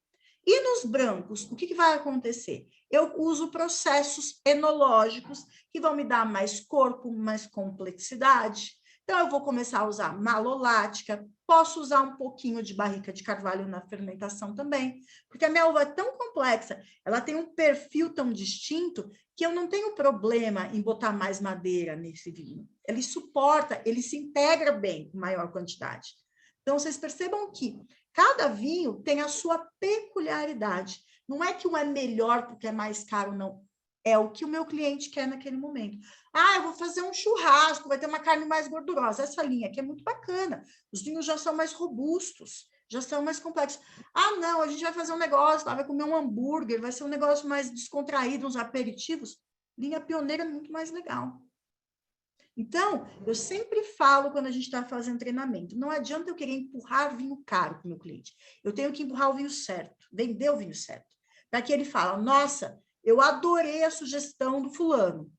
E nos brancos, o que vai acontecer? Eu uso processos enológicos que vão me dar mais corpo, mais complexidade. Então, eu vou começar a usar malolática, posso usar um pouquinho de barrica de carvalho na fermentação também, porque a minha uva é tão complexa, ela tem um perfil tão distinto que eu não tenho problema em botar mais madeira nesse vinho. Ele suporta, ele se integra bem com maior quantidade. Então, vocês percebam que cada vinho tem a sua peculiaridade. Não é que um é melhor porque é mais caro, não. É o que o meu cliente quer naquele momento. Ah, eu vou fazer um churrasco, vai ter uma carne mais gordurosa. Essa linha aqui é muito bacana. Os vinhos já são mais robustos, já são mais complexos. Ah, não, a gente vai fazer um negócio, vai comer um hambúrguer, vai ser um negócio mais descontraído, uns aperitivos. Linha Pioneira é muito mais legal. Então, eu sempre falo quando a gente está fazendo treinamento, não adianta eu querer empurrar vinho caro para o meu cliente. Eu tenho que empurrar o vinho certo, vender o vinho certo. Para que ele fale, nossa, eu adorei a sugestão do fulano.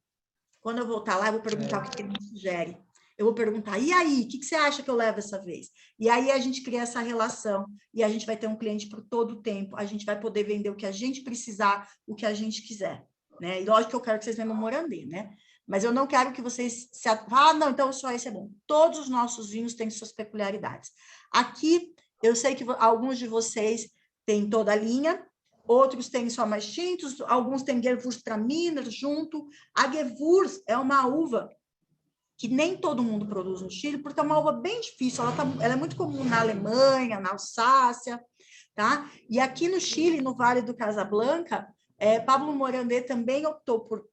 Quando eu voltar lá, eu vou perguntar o que ele me sugere. Eu vou perguntar, e aí, o que você acha que eu levo essa vez? E aí a gente cria essa relação, e a gente vai ter um cliente por todo o tempo, a gente vai poder vender o que a gente precisar, o que a gente quiser. Né? E lógico que eu quero que vocês vendam Morandê, né? Mas eu não quero que vocês se... Ah, não, então só esse é bom. Todos os nossos vinhos têm suas peculiaridades. Aqui, eu sei que alguns de vocês têm toda a linha, outros têm só mais tintos, alguns têm Gewürztraminer junto. A Gewürz é uma uva que nem todo mundo produz no Chile, porque é uma uva bem difícil, ela é muito comum na Alemanha, na Alsácia, tá? E aqui no Chile, no Vale do Casablanca, Pablo Morandé também optou por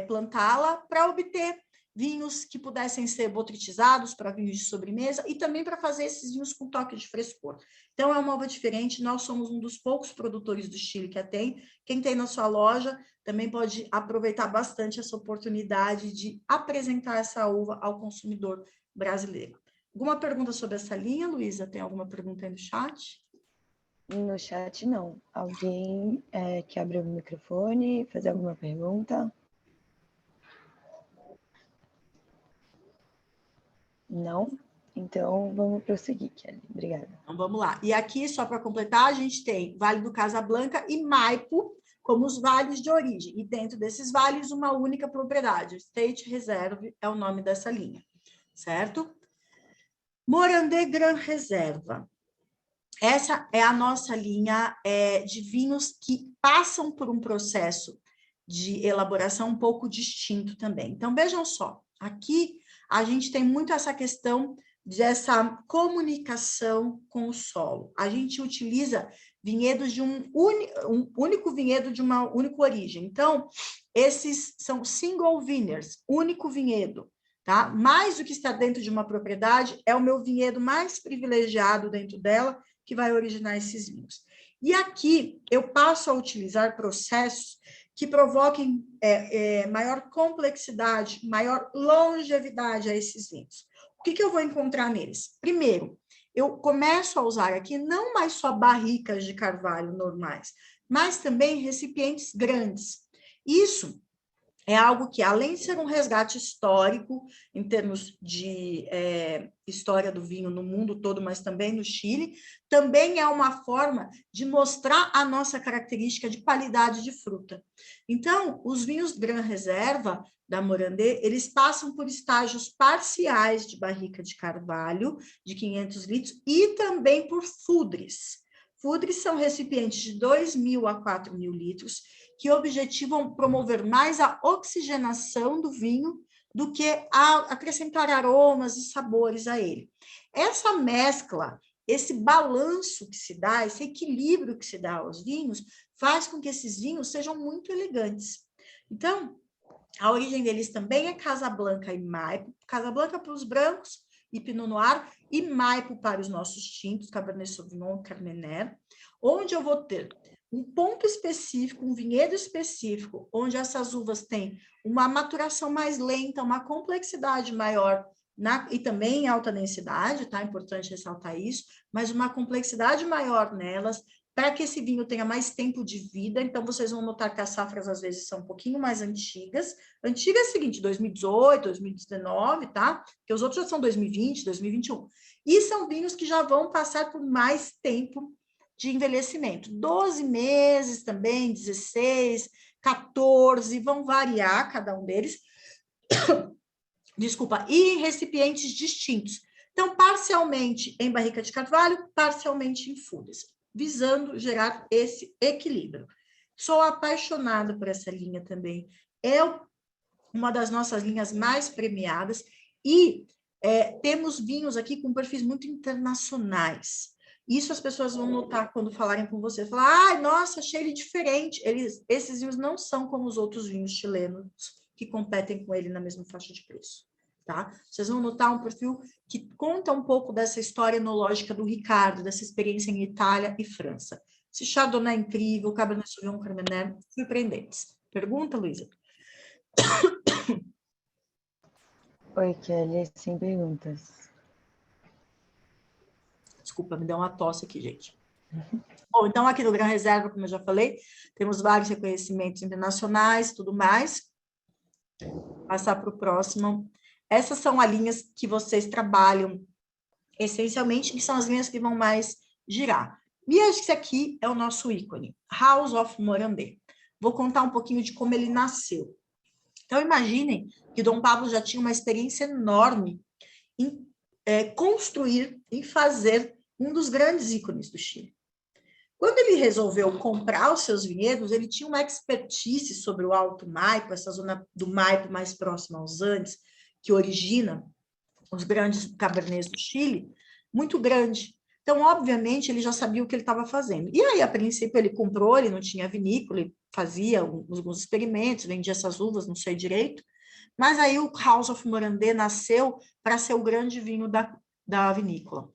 plantá-la para obter vinhos que pudessem ser botritizados para vinhos de sobremesa e também para fazer esses vinhos com toque de frescor. Então, é uma uva diferente, nós somos um dos poucos produtores do Chile que a tem. Quem tem na sua loja também pode aproveitar bastante essa oportunidade de apresentar essa uva ao consumidor brasileiro. Alguma pergunta sobre essa linha, Luísa? Tem alguma pergunta aí no chat? No chat, não. Alguém que abriu o microfone, fazer alguma pergunta? Não? Então, vamos prosseguir, Kelly. Obrigada. Então, vamos lá. E aqui, só para completar, a gente tem Vale do Casablanca e Maipo como os vales de origem. E dentro desses vales, uma única propriedade. Estate Reserve é o nome dessa linha, certo? Morandé Gran Reserva. Essa é a nossa linha de vinhos que passam por um processo de elaboração um pouco distinto também. Então, vejam só. Aqui, a gente tem muito essa questão dessa comunicação com o solo. A gente utiliza vinhedos de um único vinhedo de uma única origem. Então, esses são single vineyards, único vinhedo, tá? Mais do que está dentro de uma propriedade, é o meu vinhedo mais privilegiado dentro dela, que vai originar esses vinhos. E aqui, eu passo a utilizar processos que provoquem maior complexidade, maior longevidade a esses vinhos. O que eu vou encontrar neles? Primeiro, eu começo a usar aqui não mais só barricas de carvalho normais, mas também recipientes grandes. Isso é algo que, além de ser um resgate histórico, em termos de história do vinho no mundo todo, mas também no Chile, também é uma forma de mostrar a nossa característica de qualidade de fruta. Então, os vinhos Gran Reserva da Morandé, eles passam por estágios parciais de barrica de carvalho, de 500 litros, e também por fudres. Fudres são recipientes de 2.000 a 4.000 litros, que objetivam promover mais a oxigenação do vinho do que acrescentar aromas e sabores a ele. Essa mescla, esse balanço que se dá, esse equilíbrio que se dá aos vinhos, faz com que esses vinhos sejam muito elegantes. Então, a origem deles também é Casablanca e Maipo. Casablanca para os brancos e Pinot Noir, e Maipo para os nossos tintos, Cabernet Sauvignon, Carmener, onde eu vou ter um ponto específico, um vinhedo específico, onde essas uvas têm uma maturação mais lenta, uma complexidade maior, e também em alta densidade, tá? É importante ressaltar isso, mas uma complexidade maior nelas, para que esse vinho tenha mais tempo de vida. Então, vocês vão notar que as safras, às vezes, são um pouquinho mais antigas. Antiga é o seguinte, 2018, 2019, tá? Porque os outros já são 2020, 2021. E são vinhos que já vão passar por mais tempo de envelhecimento. 12 meses também, 16, 14, vão variar cada um deles. Desculpa, e em recipientes distintos. Então, parcialmente em barrica de carvalho, parcialmente em fudres, visando gerar esse equilíbrio. Sou apaixonada por essa linha também. É uma das nossas linhas mais premiadas e temos vinhos aqui com perfis muito internacionais. Isso as pessoas vão notar quando falarem com você. Falar, ai, nossa, achei ele diferente. Esses vinhos não são como os outros vinhos chilenos que competem com ele na mesma faixa de preço. Tá? Vocês vão notar um perfil que conta um pouco dessa história enológica do Ricardo, dessa experiência em Itália e França. Esse Chardonnay é incrível, Cabernet Sauvignon, Carmener, surpreendentes. Pergunta, Luísa? Oi, Kelly, sem perguntas. Desculpa, me deu uma tosse aqui, gente. Bom, então aqui no Gran Reserva, como eu já falei, temos vários reconhecimentos internacionais, tudo mais. Passar para o próximo. Essas são as linhas que vocês trabalham essencialmente, que são as linhas que vão mais girar. E acho que esse aqui é o nosso ícone, House of Morandé. Vou contar um pouquinho de como ele nasceu. Então, imaginem que Dom Pablo já tinha uma experiência enorme em construir, em fazer um dos grandes ícones do Chile. Quando ele resolveu comprar os seus vinhedos, ele tinha uma expertise sobre o Alto Maipo, essa zona do Maipo mais próxima aos Andes, que origina os grandes cabernets do Chile, muito grande. Então, obviamente, ele já sabia o que ele estava fazendo. E aí, a princípio, ele comprou, ele não tinha vinícola, ele fazia alguns experimentos, vendia essas uvas, não sei direito, mas aí o House of Morandé nasceu para ser o grande vinho da vinícola.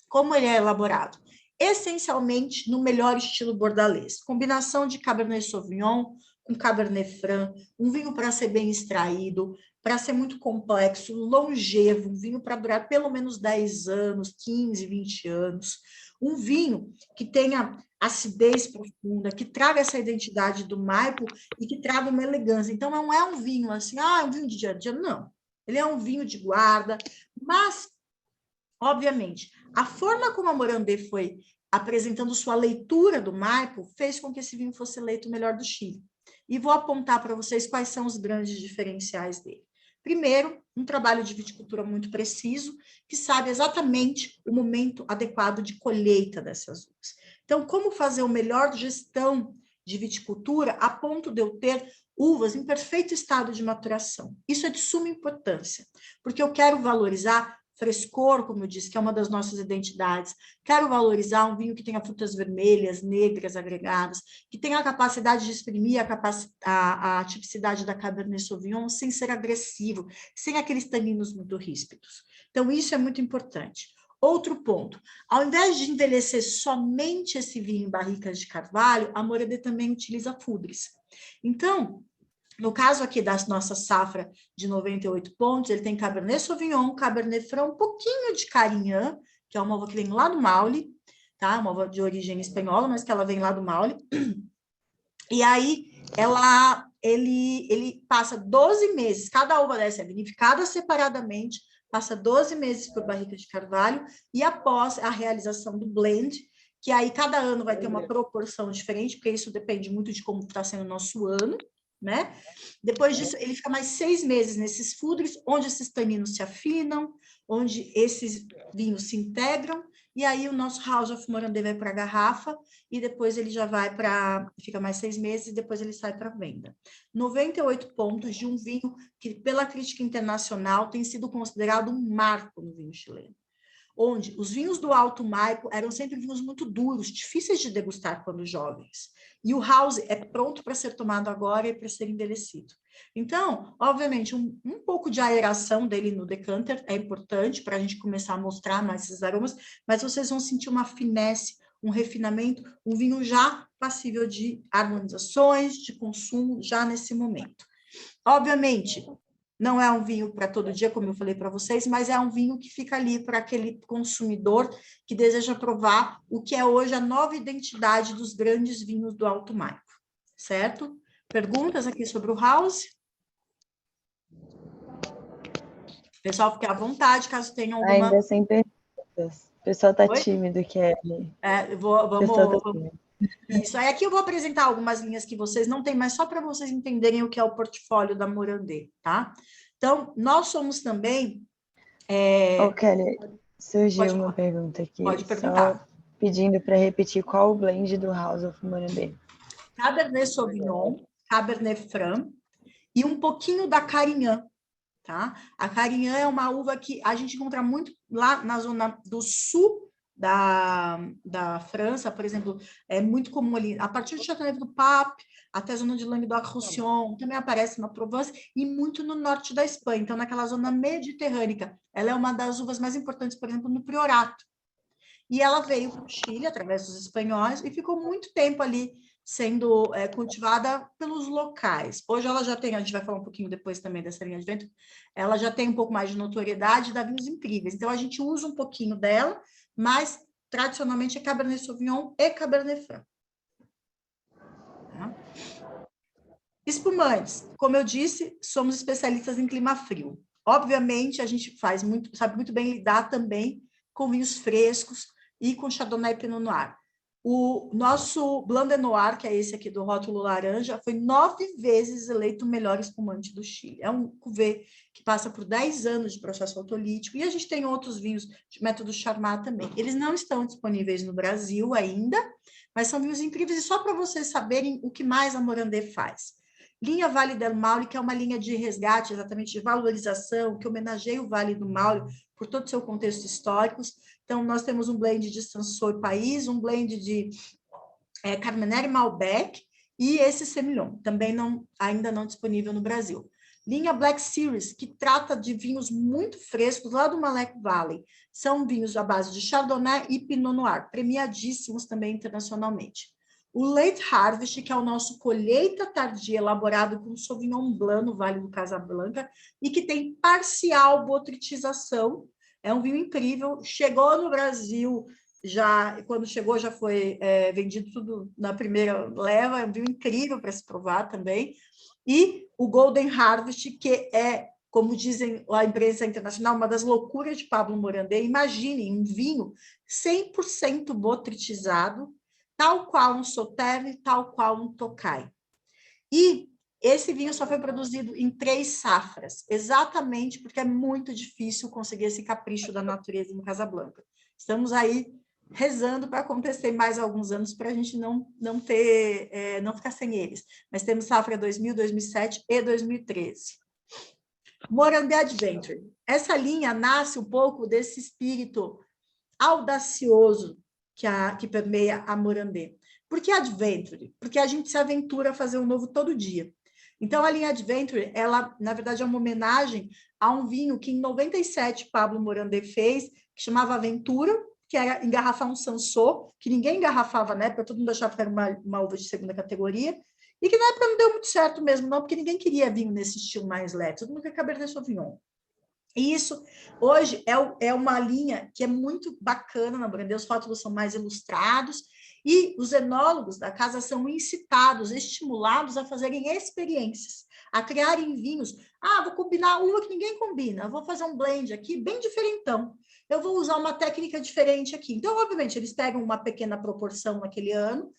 Como ele é elaborado? Essencialmente no melhor estilo bordalês, combinação de Cabernet Sauvignon com Cabernet Franc, um vinho para ser bem extraído, para ser muito complexo, longevo, um vinho para durar pelo menos 10 anos, 15, 20 anos, um vinho que tenha acidez profunda, que traga essa identidade do Maipo e que traga uma elegância. Então, não é um vinho assim, é um vinho de dia a dia, não. Ele é um vinho de guarda, mas, obviamente, a forma como a Morandé foi apresentando sua leitura do Maipo fez com que esse vinho fosse eleito o melhor do Chile. E vou apontar para vocês quais são os grandes diferenciais dele. Primeiro, um trabalho de viticultura muito preciso, que sabe exatamente o momento adequado de colheita dessas uvas. Então, como fazer uma melhor gestão de viticultura a ponto de eu ter uvas em perfeito estado de maturação? Isso é de suma importância, porque eu quero valorizar frescor, como eu disse, que é uma das nossas identidades. Quero valorizar um vinho que tenha frutas vermelhas, negras, agregadas, que tenha a capacidade de exprimir a tipicidade da Cabernet Sauvignon sem ser agressivo, sem aqueles taninos muito ríspidos. Então, isso é muito importante. Outro ponto, ao invés de envelhecer somente esse vinho em barricas de carvalho, a Morandé também utiliza fudres. Então, no caso aqui da nossa safra de 98 pontos, ele tem Cabernet Sauvignon, Cabernet Franc, um pouquinho de Carignan, que é uma uva que vem lá do Maule, tá? Uma uva de origem espanhola, mas que ela vem lá do Maule. E aí, ele passa 12 meses, cada uva dessa é vinificada separadamente, passa 12 meses por barrica de carvalho, e após a realização do blend, que aí cada ano vai ter uma proporção diferente, porque isso depende muito de como está sendo o nosso ano, né? Depois disso, ele fica mais 6 meses nesses fudres, onde esses taninos se afinam, onde esses vinhos se integram, e aí o nosso House of Morandé vai para a garrafa, e depois ele já vai para... fica mais 6 meses, e depois ele sai para venda. 98 pontos de um vinho que, pela crítica internacional, tem sido considerado um marco no vinho chileno, onde os vinhos do Alto Maipo eram sempre vinhos muito duros, difíceis de degustar quando jovens. E o House é pronto para ser tomado agora e para ser envelhecido. Então, obviamente, um pouco de aeração dele no decanter é importante para a gente começar a mostrar mais esses aromas, mas vocês vão sentir uma finesse, um refinamento, um vinho já passível de harmonizações, de consumo, já nesse momento. Obviamente, não é um vinho para todo dia, como eu falei para vocês, mas é um vinho que fica ali para aquele consumidor que deseja provar o que é hoje a nova identidade dos grandes vinhos do Alto Maipo, certo? Perguntas aqui sobre o House? Pessoal, fique à vontade, caso tenham alguma... Ainda sem perguntas. O pessoal está Oi? tímido, Kelly. Vamos... Isso, aí aqui eu vou apresentar algumas linhas que vocês não têm, mas só para vocês entenderem o que é o portfólio da Morandé, tá? Então, nós somos também... Kelly, surgiu uma pergunta aqui. Pode perguntar. Só pedindo para repetir qual o blend do House of Morandé. Cabernet Sauvignon, Cabernet Franc e um pouquinho da Carignan, tá? A Carignan é uma uva que a gente encontra muito lá na zona do sul da França, por exemplo, é muito comum ali, a partir de Châteauneuf-du-Pape até a zona de Languedoc-Roussillon, também aparece na Provence e muito no norte da Espanha, então naquela zona mediterrânea. Ela é uma das uvas mais importantes, por exemplo, no Priorato. E ela veio para o Chile através dos espanhóis e ficou muito tempo ali sendo cultivada pelos locais. Hoje ela já tem, a gente vai falar um pouquinho depois também dessa linha de vento, ela já tem um pouco mais de notoriedade, dá vinhos incríveis. Então a gente usa um pouquinho dela, mas tradicionalmente é Cabernet Sauvignon e Cabernet Franc. Tá? Espumantes, como eu disse, somos especialistas em clima frio. Obviamente a gente sabe muito bem lidar também com vinhos frescos e com Chardonnay e Pinot Noir. O nosso Blanc de Noir, que é esse aqui do rótulo laranja, foi 9 vezes eleito o melhor espumante do Chile. É um cuvê que passa por 10 anos de processo autolítico, e a gente tem outros vinhos de método Charmat também. Eles não estão disponíveis no Brasil ainda, mas são vinhos incríveis, e só para vocês saberem o que mais a Morandé faz. Linha Vale del Maule, que é uma linha de resgate, exatamente de valorização, que homenageia o Vale do Maule por todo o seu contexto histórico. Então, nós temos um blend de Sansoy País, um blend de Carmenère Malbec e esse Semillon, também ainda não disponível no Brasil. Linha Black Series, que trata de vinhos muito frescos lá do Malek Valley. São vinhos à base de Chardonnay e Pinot Noir, premiadíssimos também internacionalmente. O Late Harvest, que é o nosso colheita tardia, elaborado com Sauvignon Blanc no Vale do Casablanca, e que tem parcial botritização. É um vinho incrível, chegou no Brasil, quando chegou já foi vendido tudo na primeira leva, é um vinho incrível para se provar também. E o Golden Harvest, que é, como dizem a imprensa internacional, uma das loucuras de Pablo Morandé. Imaginem um vinho 100% botritizado, tal qual um Sauternes, tal qual um Tokai. E esse vinho só foi produzido em 3 safras, exatamente porque é muito difícil conseguir esse capricho da natureza no Casablanca. Estamos aí rezando para acontecer mais alguns anos para a gente não ficar sem eles. Mas temos safra 2000, 2007 e 2013. Morandé Adventure. Essa linha nasce um pouco desse espírito audacioso que permeia a Morandé. Por que Adventure? Porque a gente se aventura a fazer um novo todo dia. Então, a linha Adventure, ela, na verdade, é uma homenagem a um vinho que, em 97, Pablo Morandé fez, que chamava Aventura, que era engarrafar um Sansô, que ninguém engarrafava na época, todo mundo achava que era uma uva de segunda categoria, e que na época não deu muito certo mesmo, não, porque ninguém queria vinho nesse estilo mais leve, todo mundo quer Cabernet Sauvignon. E isso, hoje, é uma linha que é muito bacana na Morandê, os rótulos são mais ilustrados, e os enólogos da casa são incitados, estimulados a fazerem experiências, a criarem vinhos. Vou combinar uva que ninguém combina, vou fazer um blend aqui, bem diferentão. Eu vou usar uma técnica diferente aqui. Então, obviamente, eles pegam uma pequena proporção naquele ano,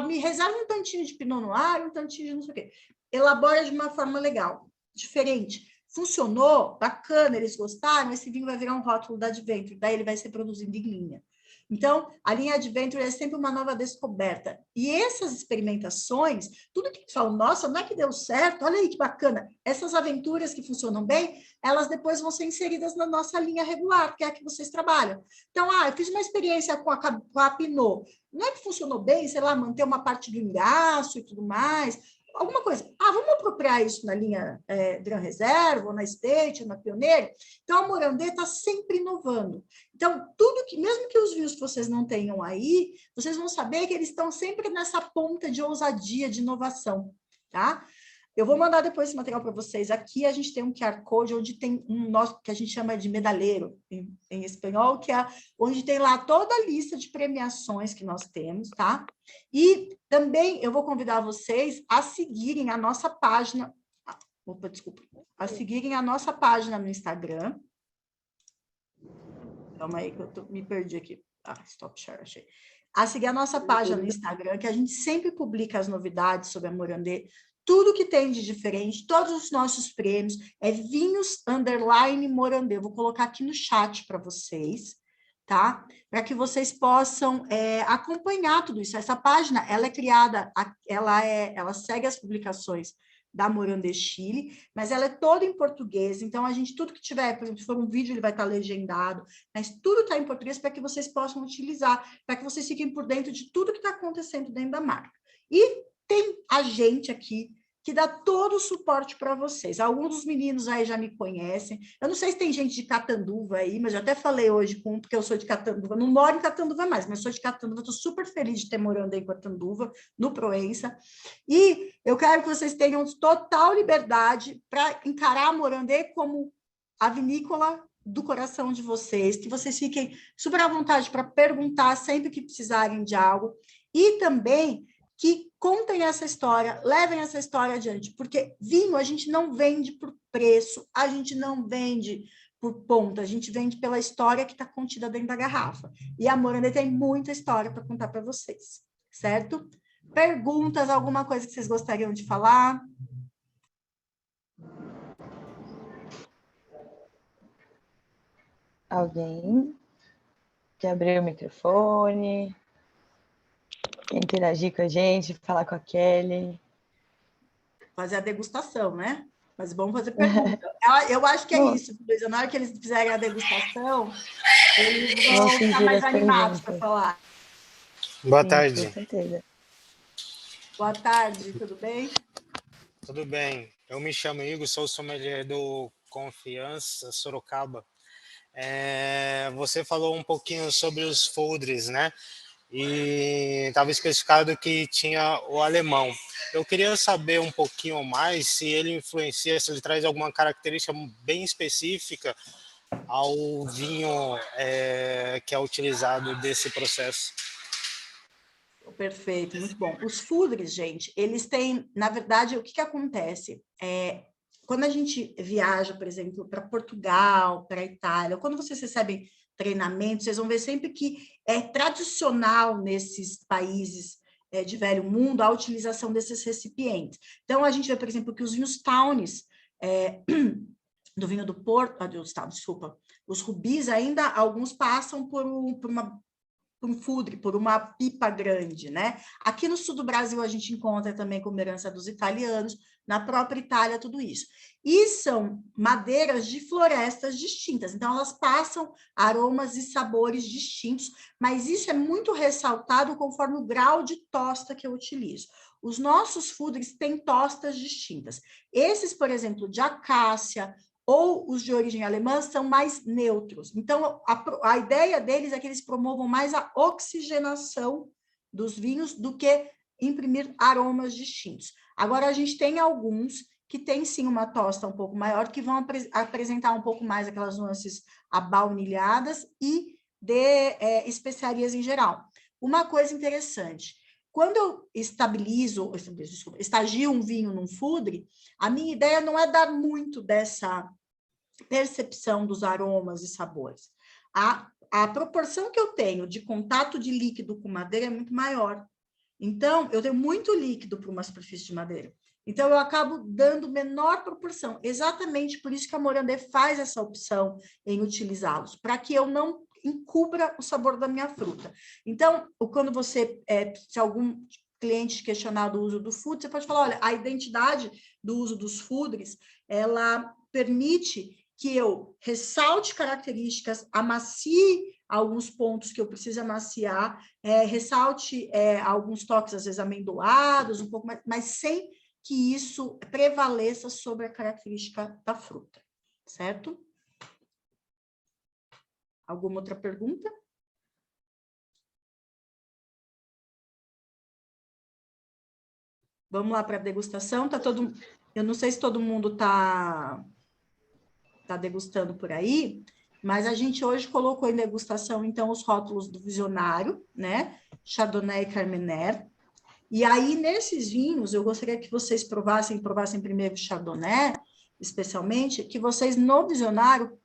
me reserva um tantinho de Pinot Noir, um tantinho de não sei o quê. Elabora de uma forma legal, diferente. Funcionou, bacana, eles gostaram, esse vinho vai virar um rótulo da Adventure, daí ele vai ser produzido em linha. Então, a linha Adventure é sempre uma nova descoberta. E essas experimentações, tudo que eles falam, nossa, não é que deu certo, olha aí que bacana. Essas aventuras que funcionam bem, elas depois vão ser inseridas na nossa linha regular, que é a que vocês trabalham. Então, eu fiz uma experiência com a Pinot. Não é que funcionou bem, sei lá, manter uma parte do engaço e tudo mais, alguma coisa. Vamos apropriar isso na linha Gran Reserva, ou na Estate, ou na Pioneiro. Então, a Morandê está sempre inovando. Então, tudo que, mesmo que os vinhos que vocês não tenham aí, vocês vão saber que eles estão sempre nessa ponta de ousadia, de inovação, tá? Eu vou mandar depois esse material para vocês. Aqui a gente tem um QR Code onde tem um nosso que a gente chama de medalheiro em espanhol, que é onde tem lá toda a lista de premiações que nós temos, tá? E também eu vou convidar vocês a seguirem a nossa página. Desculpa. A seguirem a nossa página no Instagram. Calma aí que eu me perdi aqui. Stop share, achei. A seguir a nossa página no Instagram, que a gente sempre publica as novidades sobre a Morandê, tudo que tem de diferente, todos os nossos prêmios, é vinhos_Morandê. Eu vou colocar aqui no chat para vocês, tá? Para que vocês possam acompanhar tudo isso. Essa página, ela é criada, ela segue as publicações da Morandê Chile, mas ela é toda em português, então tudo que tiver, por exemplo, se for um vídeo, ele vai estar legendado, mas tudo está em português para que vocês possam utilizar, para que vocês fiquem por dentro de tudo que está acontecendo dentro da marca. E tem a gente aqui que dá todo o suporte para vocês. Alguns dos meninos aí já me conhecem. Eu não sei se tem gente de Catanduva aí, mas eu até falei hoje porque eu sou de Catanduva. Não moro em Catanduva mais, mas sou de Catanduva. Estou super feliz de ter morando aí em Catanduva, no Proença. E eu quero que vocês tenham total liberdade para encarar a Morandê como a vinícola do coração de vocês, que vocês fiquem super à vontade para perguntar sempre que precisarem de algo. E também que contem essa história, levem essa história adiante, porque vinho a gente não vende por preço, a gente não vende por ponta, a gente vende pela história que está contida dentro da garrafa. E a Morandê tem muita história para contar para vocês, certo? Perguntas, alguma coisa que vocês gostariam de falar? Alguém quer abrir o microfone? Quer interagir com a gente, falar com a Kelly? Fazer a degustação, né? Mas vamos fazer pergunta. Eu acho que é isso, Luísa. Na hora que eles fizerem a degustação, eles vão ficar mais animados para falar. Boa tarde. Com certeza. Boa tarde, tudo bem? Tudo bem. Eu me chamo Igor, sou sommelier do Confiança Sorocaba. Você falou um pouquinho sobre os folders, né? E estava especificado que tinha o alemão. Eu queria saber um pouquinho mais se ele influencia, se ele traz alguma característica bem específica ao vinho que é utilizado desse processo. Perfeito, muito bom. Os foodries, gente, eles têm, na verdade, o que acontece? Quando a gente viaja, por exemplo, para Portugal, para Itália, quando vocês recebem treinamento, vocês vão ver sempre que é tradicional nesses países de velho mundo a utilização desses recipientes. Então, a gente vê, por exemplo, que os vinhos tawny do vinho do Porto, desculpa, os rubis ainda, alguns passam por um foodre, por uma pipa grande, né? Aqui no sul do Brasil a gente encontra também como herança dos italianos, na própria Itália tudo isso. E são madeiras de florestas distintas, então elas passam aromas e sabores distintos, mas isso é muito ressaltado conforme o grau de tosta que eu utilizo. Os nossos foodres têm tostas distintas. Esses, por exemplo, de acácia ou os de origem alemã são mais neutros. Então, a ideia deles é que eles promovam mais a oxigenação dos vinhos do que imprimir aromas distintos. Agora, a gente tem alguns que têm, sim, uma tosta um pouco maior, que vão apresentar um pouco mais aquelas nuances abaunilhadas e de especiarias em geral. Uma coisa interessante, quando eu estagio um vinho num foodre, a minha ideia não é dar muito dessa percepção dos aromas e sabores. A proporção que eu tenho de contato de líquido com madeira é muito maior. Então, eu tenho muito líquido para uma superfície de madeira. Então, eu acabo dando menor proporção. Exatamente por isso que a Morandé faz essa opção em utilizá-los, para que eu não encubra o sabor da minha fruta. Então, quando você, se algum cliente questionar do uso do food, você pode falar, olha, a identidade do uso dos foodres, ela permite que eu ressalte características, amacie alguns pontos que eu preciso amaciar, ressalte alguns toques, às vezes, amendoados, um pouco mais, mas sem que isso prevaleça sobre a característica da fruta, certo? Alguma outra pergunta? Vamos lá para a degustação. Eu não sei se todo mundo está degustando por aí, mas a gente hoje colocou em degustação, então, os rótulos do Visionário, né? Chardonnay e Carmener. E aí, nesses vinhos, eu gostaria que vocês provassem primeiro o Chardonnay, especialmente, que vocês, no Visionário,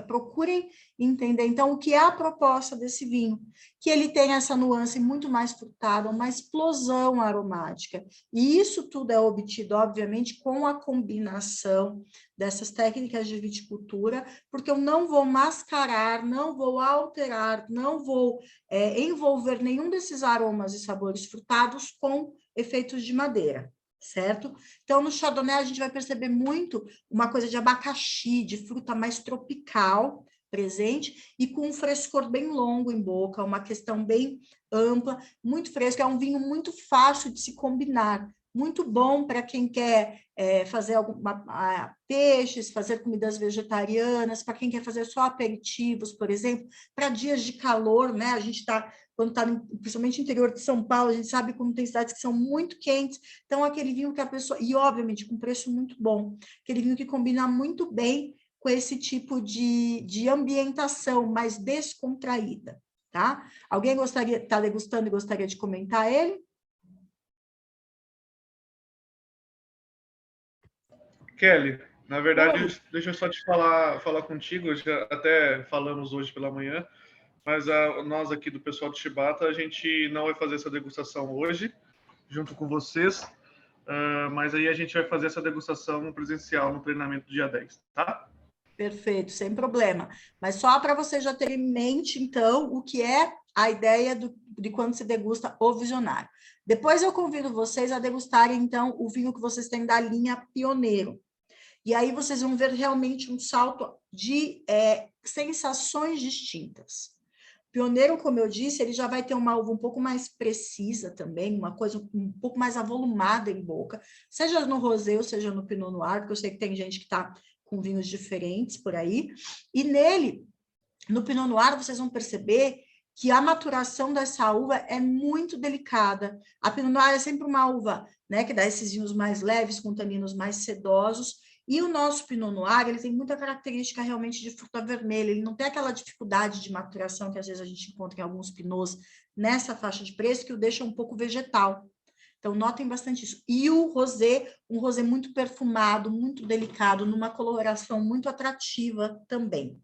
procurem entender, então, o que é a proposta desse vinho, que ele tem essa nuance muito mais frutada, uma explosão aromática, e isso tudo é obtido, obviamente, com a combinação dessas técnicas de viticultura, porque eu não vou mascarar, não vou alterar, não vou envolver nenhum desses aromas e sabores frutados com efeitos de madeira, certo? Então, no Chardonnay, a gente vai perceber muito uma coisa de abacaxi, de fruta mais tropical presente, e com um frescor bem longo em boca, uma questão bem ampla, muito fresco, é um vinho muito fácil de se combinar, muito bom para quem quer fazer peixes, fazer comidas vegetarianas, para quem quer fazer só aperitivos, por exemplo, para dias de calor, né? A gente está, quando está, principalmente no interior de São Paulo, a gente sabe como tem cidades que são muito quentes, então aquele vinho que a pessoa, e obviamente com preço muito bom, aquele vinho que combina muito bem com esse tipo de ambientação mais descontraída, tá? Alguém está degustando e gostaria de comentar ele? Kelly, na verdade, deixa eu só te falar contigo, já até falamos hoje pela manhã, mas nós aqui do pessoal do Chibata, a gente não vai fazer essa degustação hoje, junto com vocês, mas aí a gente vai fazer essa degustação presencial no treinamento do dia 10, tá? Perfeito, sem problema. Mas só para você já ter em mente, então, o que é a ideia de quando se degusta o Visionário. Depois eu convido vocês a degustarem, então, o vinho que vocês têm da linha Pioneiro. E aí vocês vão ver realmente um salto de sensações distintas. Pioneiro, como eu disse, ele já vai ter uma uva um pouco mais precisa também, uma coisa um pouco mais avolumada em boca, seja no rosé ou seja no Pinot Noir, porque eu sei que tem gente que está com vinhos diferentes por aí. E nele, no Pinot Noir, vocês vão perceber que a maturação dessa uva é muito delicada. A Pinot Noir é sempre uma uva, né, que dá esses vinhos mais leves, com taninos mais sedosos, e o nosso Pinot Noir, ele tem muita característica realmente de fruta vermelha, ele não tem aquela dificuldade de maturação que às vezes a gente encontra em alguns pinots nessa faixa de preço, que o deixa um pouco vegetal. Então, notem bastante isso. E o rosé, um rosé muito perfumado, muito delicado, numa coloração muito atrativa também,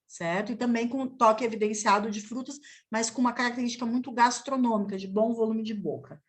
certo? E também com um toque evidenciado de frutas, mas com uma característica muito gastronômica, de bom volume de boca.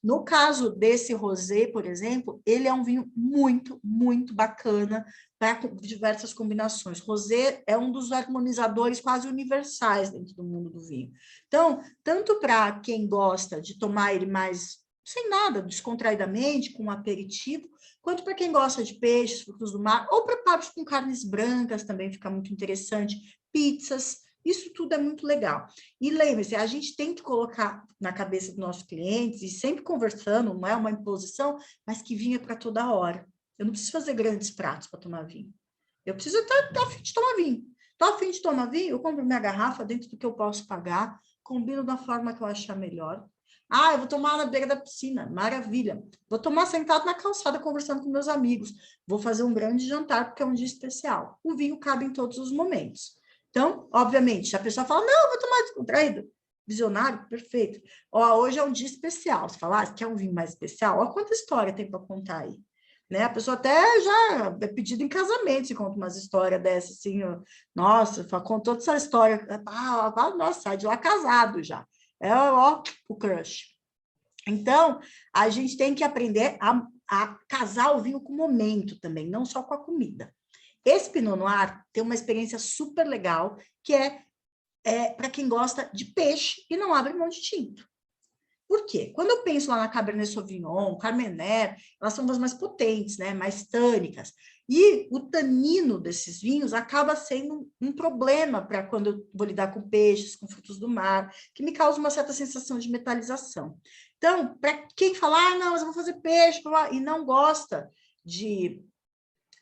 No caso desse rosé, por exemplo, ele é um vinho muito, muito bacana para diversas combinações. Rosé é um dos harmonizadores quase universais dentro do mundo do vinho. Então, tanto para quem gosta de tomar ele mais sem nada, descontraidamente, com um aperitivo, quanto para quem gosta de peixes, frutos do mar, ou preparos com carnes brancas também fica muito interessante, pizzas, isso tudo é muito legal. E lembre-se, a gente tem que colocar na cabeça dos nossos clientes, e sempre conversando, não é uma imposição, mas que vinho é para toda hora. Eu não preciso fazer grandes pratos para tomar vinho. Eu preciso estar a fim de tomar vinho. Estou a fim de tomar vinho, eu compro minha garrafa dentro do que eu posso pagar, combino da forma que eu achar melhor. Ah, eu vou tomar na beira da piscina, maravilha. Vou tomar sentado na calçada conversando com meus amigos. Vou fazer um grande jantar porque é um dia especial. O vinho cabe em todos os momentos. Então, obviamente, se a pessoa fala, não, eu vou tomar descontraído, visionário, perfeito. Ó, hoje é um dia especial. Você fala, quer um vinho mais especial? Ó, quanta história tem para contar aí. Né? A pessoa até já é pedida em casamento, se conta umas histórias dessas, assim, ó, nossa, contou toda essa história, nossa, sai de lá casado já. É, ó, o crush. Então, a gente tem que aprender a casar o vinho com o momento também, não só com a comida. Esse Pinot Noir tem uma experiência super legal, que é para quem gosta de peixe e não abre mão de tinto. Por quê? Quando eu penso lá na Cabernet Sauvignon, Carmener, elas são das mais potentes, né? Mais tânicas. E o tanino desses vinhos acaba sendo um problema para quando eu vou lidar com peixes, com frutos do mar, que me causa uma certa sensação de metalização. Então, para quem fala, não, mas eu vou fazer peixe, e não gosta de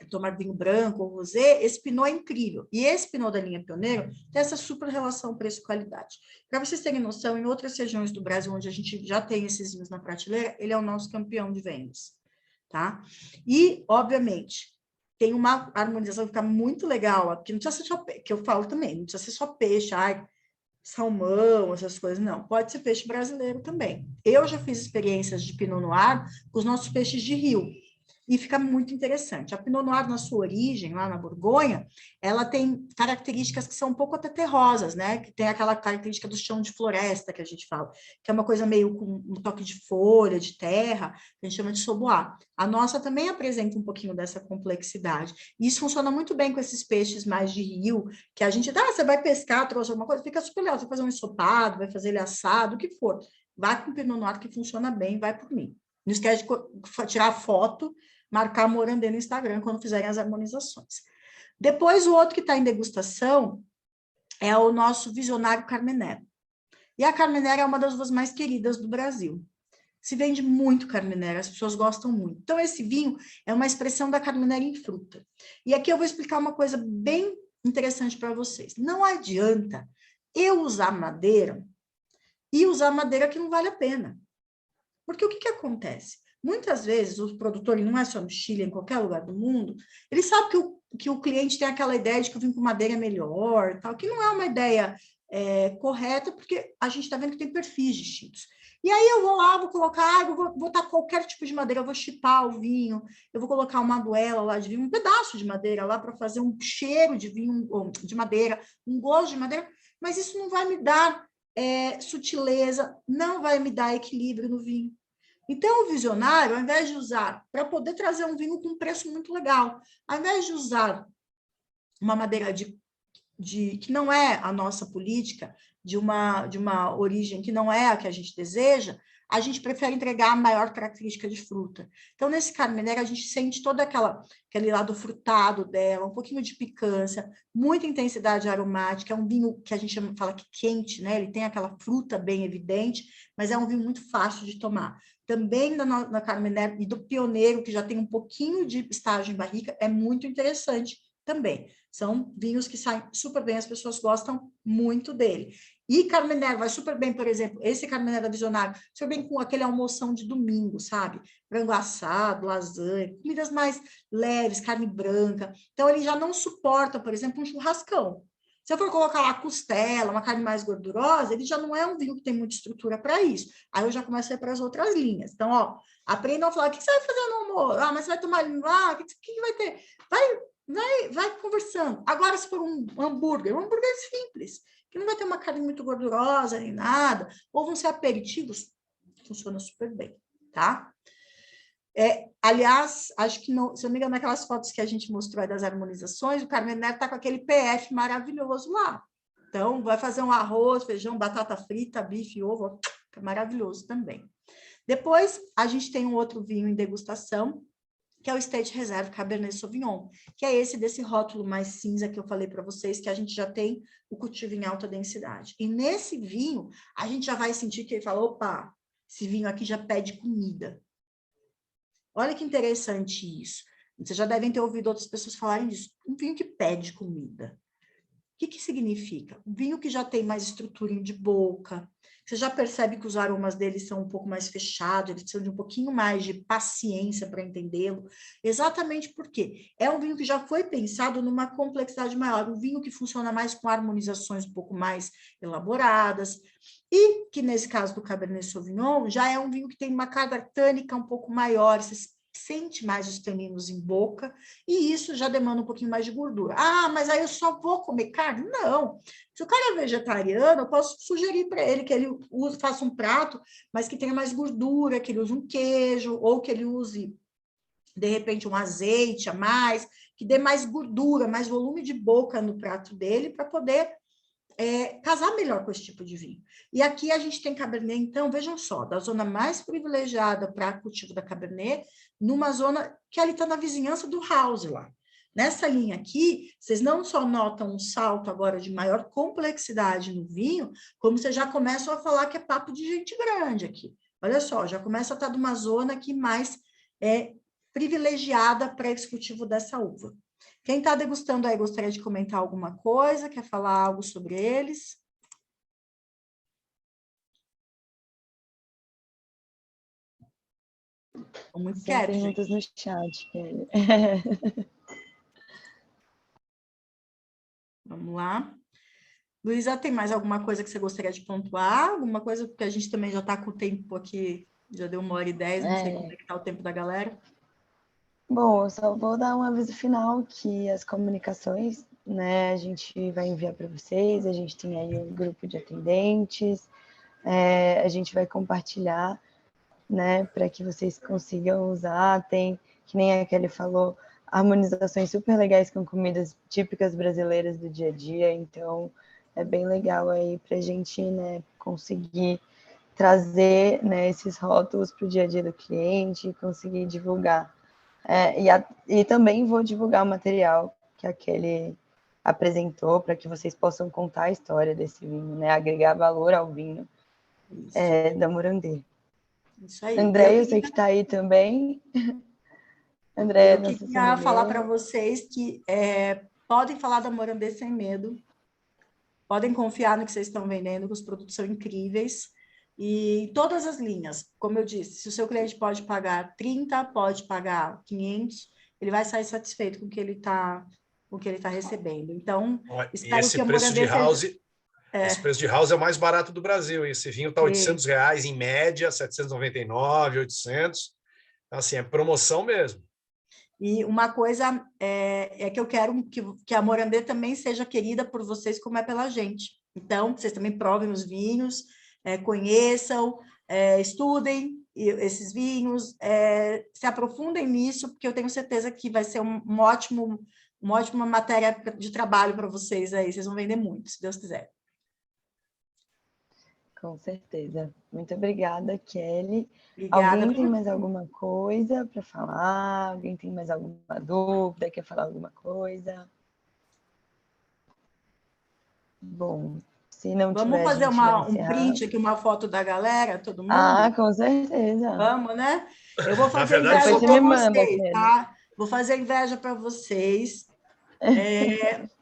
tomar vinho branco ou rosé, esse Pinot é incrível. E esse Pinot da linha Pioneiro tem essa super relação preço-qualidade. Para vocês terem noção, em outras regiões do Brasil, onde a gente já tem esses vinhos na prateleira, ele é o nosso campeão de vendas, tá? E, obviamente, tem uma harmonização que fica muito legal, que não precisa ser só peixe, que eu falo também, não precisa ser só peixe, salmão, essas coisas, não. Pode ser peixe brasileiro também. Eu já fiz experiências de Pinot Noir com os nossos peixes de rio, e fica muito interessante. A Pinot Noir, na sua origem, lá na Borgonha, ela tem características que são um pouco até terrosas, né? Que tem aquela característica do chão de floresta, que a gente fala, que é uma coisa meio com um toque de folha, de terra, que a gente chama de Saubois. A nossa também apresenta um pouquinho dessa complexidade. E isso funciona muito bem com esses peixes mais de rio, que a gente, você vai pescar, trouxe alguma coisa, fica super legal, você vai fazer um ensopado, vai fazer ele assado, o que for. Vai com Pinot Noir que funciona bem, vai por mim. Não esquece de tirar foto, marcar Morandê no Instagram quando fizerem as harmonizações. Depois, o outro que está em degustação é o nosso Visionário Carmener. E a Carmener é uma das uvas mais queridas do Brasil. Se vende muito Carmener, as pessoas gostam muito. Então, esse vinho é uma expressão da Carmener em fruta. E aqui eu vou explicar uma coisa bem interessante para vocês. Não adianta eu usar madeira e usar madeira que não vale a pena. Porque o que acontece? Muitas vezes, o produtor, e não é só no Chile, em qualquer lugar do mundo, ele sabe que o cliente tem aquela ideia de que o vinho com madeira é melhor, tal, que não é uma ideia correta, porque a gente está vendo que tem perfis distintos. E aí eu vou lá, vou colocar, vou botar qualquer tipo de madeira, eu vou chipar o vinho, eu vou colocar uma duela lá de vinho, um pedaço de madeira lá para fazer um cheiro de vinho, de madeira, um gosto de madeira, mas isso não vai me dar sutileza, não vai me dar equilíbrio no vinho. Então, o visionário, ao invés de usar, para poder trazer um vinho com um preço muito legal, ao invés de usar uma madeira que não é a nossa política, de uma origem que não é a que a gente deseja, a gente prefere entregar a maior característica de fruta. Então, nesse Carmener, a gente sente todo aquele lado frutado dela, um pouquinho de picância, muita intensidade aromática, é um vinho que a gente fala que quente, né? Ele tem aquela fruta bem evidente, mas é um vinho muito fácil de tomar. Também na Carmener e do Pioneiro, que já tem um pouquinho de estágio em barrica, é muito interessante também. São vinhos que saem super bem, as pessoas gostam muito dele. E Carmener vai super bem, por exemplo, esse Carmener da Visionário, super bem com aquele almoção de domingo, sabe? Frango assado, lasanha, comidas mais leves, carne branca. Então, ele já não suporta, por exemplo, um churrascão. Se eu for colocar lá costela, uma carne mais gordurosa, ele já não é um vinho que tem muita estrutura para isso. Aí eu já começo a ir para as outras linhas. Então, ó, aprendam a falar, o que você vai fazer no almoço? Ah, mas você vai tomar o que vai ter? Vai conversando. Agora, se for um hambúrguer simples, que não vai ter uma carne muito gordurosa nem nada, ou vão ser aperitivos, funciona super bem, tá? Aliás, acho que, não, se eu não me engano, naquelas fotos que a gente mostrou aí das harmonizações, o Carmener está com aquele PF maravilhoso lá. Então, vai fazer um arroz, feijão, batata frita, bife, ovo, que é maravilhoso também. Depois, a gente tem um outro vinho em degustação, que é o Estate Reserve Cabernet Sauvignon, que é esse desse rótulo mais cinza que eu falei para vocês, que a gente já tem o cultivo em alta densidade. E nesse vinho, a gente já vai sentir que ele fala, opa, esse vinho aqui já pede comida. Olha que interessante isso. Vocês já devem ter ouvido outras pessoas falarem disso. Um vinho que pede comida. O que significa? Um vinho que já tem mais estrutura de boca, você já percebe que os aromas dele são um pouco mais fechados, eles precisam de um pouquinho mais de paciência para entendê-lo, exatamente porque é um vinho que já foi pensado numa complexidade maior, um vinho que funciona mais com harmonizações um pouco mais elaboradas, e que nesse caso do Cabernet Sauvignon, já é um vinho que tem uma carga tânica um pouco maior, você sente mais os taninos em boca, e isso já demanda um pouquinho mais de gordura. Ah, mas aí eu só vou comer carne? Não. Se o cara é vegetariano, eu posso sugerir para ele que ele faça um prato, mas que tenha mais gordura, que ele use um queijo, ou que ele use, de repente, um azeite a mais, que dê mais gordura, mais volume de boca no prato dele, para poder casar melhor com esse tipo de vinho. E aqui a gente tem Cabernet, então, vejam só, da zona mais privilegiada para cultivo da Cabernet, numa zona que ali está na vizinhança do House lá. Nessa linha aqui, vocês não só notam um salto agora de maior complexidade no vinho, como vocês já começam a falar que é papo de gente grande aqui. Olha só, já começa a estar numa zona aqui mais privilegiada para esse cultivo dessa uva. Quem está degustando aí gostaria de comentar alguma coisa? Quer falar algo sobre eles? Estou muito quieto, perguntas gente. no chat. Vamos lá. Luísa, tem mais alguma coisa que você gostaria de pontuar? Alguma coisa, porque a gente também já está com o tempo aqui, já deu 1h10, não sei como é que está o tempo da galera. Bom, eu só vou dar um aviso final que as comunicações, né, a gente vai enviar para vocês, a gente tem aí um grupo de atendentes, a gente vai compartilhar, né, para que vocês consigam usar, tem, que nem a Kelly falou, harmonizações super legais com comidas típicas brasileiras do dia a dia, então é bem legal aí para a gente, né, conseguir trazer, né, esses rótulos para o dia a dia do cliente, conseguir divulgar. E também vou divulgar o material que a Kelly apresentou para que vocês possam contar a história desse vinho, né? Agregar valor ao vinho da Morandê. Isso aí. André, eu sei que está aí também. André, eu queria falar para vocês que podem falar da Morandê sem medo, podem confiar no que vocês estão vendendo, que os produtos são incríveis. E todas as linhas, como eu disse, se o seu cliente pode pagar 30, pode pagar 500, ele vai sair satisfeito com o que ele está recebendo. Então, espero que a Morandê seja... Esse preço de house é o mais barato do Brasil. Esse vinho está R$800 em média, 799, 800. Assim, é promoção mesmo. E uma coisa é que eu quero que a Morandê também seja querida por vocês como é pela gente. Então, vocês também provem os vinhos, conheçam, estudem esses vinhos, se aprofundem nisso, porque eu tenho certeza que vai ser uma ótima matéria de trabalho para vocês aí. Vocês vão vender muito, se Deus quiser. Com certeza. Muito obrigada, Kelly. Obrigada. Alguém tem mais alguma coisa para falar? Alguém tem mais alguma dúvida? Quer falar alguma coisa? Bom, se não Vamos tiver, fazer a gente vai um print aqui, uma foto da galera, todo mundo? Ah, com certeza. Vamos, né? Eu vou fazer verdade, inveja para vocês, Kelly. tá? Vou fazer inveja para vocês.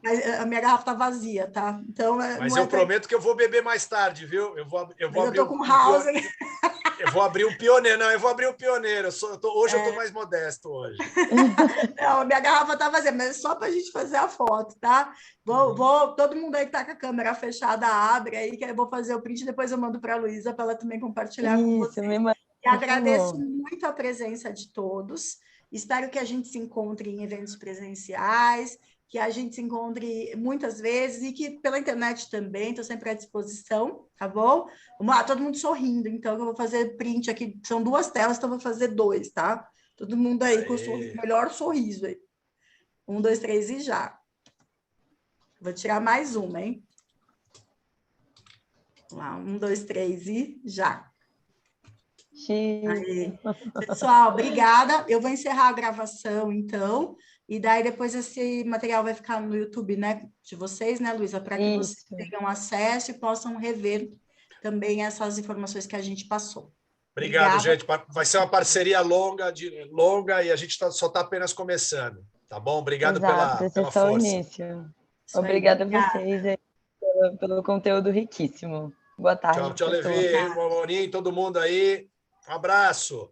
Mas a minha garrafa tá vazia, tá? Então, mas eu prometo que eu vou beber mais tarde, viu? Eu vou abrir tô com house. Eu vou abrir um pioneiro. Não, eu vou abrir um pioneiro. Hoje eu tô mais modesto hoje. Não, a minha garrafa tá vazia, mas é só para a gente fazer a foto, tá? Todo mundo aí que tá com a câmera fechada, abre aí, que eu vou fazer o print e depois eu mando para a Luísa para ela também compartilhar com vocês. E agradeço muito a presença de todos. Espero que a gente se encontre em eventos presenciais, que a gente se encontre muitas vezes e que pela internet também, estou sempre à disposição, tá bom? Vamos lá, todo mundo sorrindo, então eu vou fazer print aqui, são 2 telas, então eu vou fazer 2, tá? Todo mundo aí com o melhor sorriso aí. 1, 2, 3 e já. Vou tirar mais uma, hein? Vamos lá, 1, 2, 3 e já. Aí. Pessoal, obrigada. Eu vou encerrar a gravação, então, e daí depois esse material vai ficar no YouTube, né, de vocês, né, Luísa, para que vocês tenham acesso e possam rever também essas informações que a gente passou. Obrigado, Obrigada. gente. Vai ser uma parceria longa e a gente só está apenas começando. Tá bom? Obrigado Exato, esse é pela só o força. início. Isso aí, Obrigada a obrigada. vocês aí pelo conteúdo riquíssimo. Boa tarde, Tchau, pessoal. Levi, Morim, todo mundo aí. Um abraço.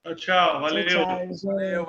Tchau, Tchau, valeu. tchau, gente. Valeu, valeu.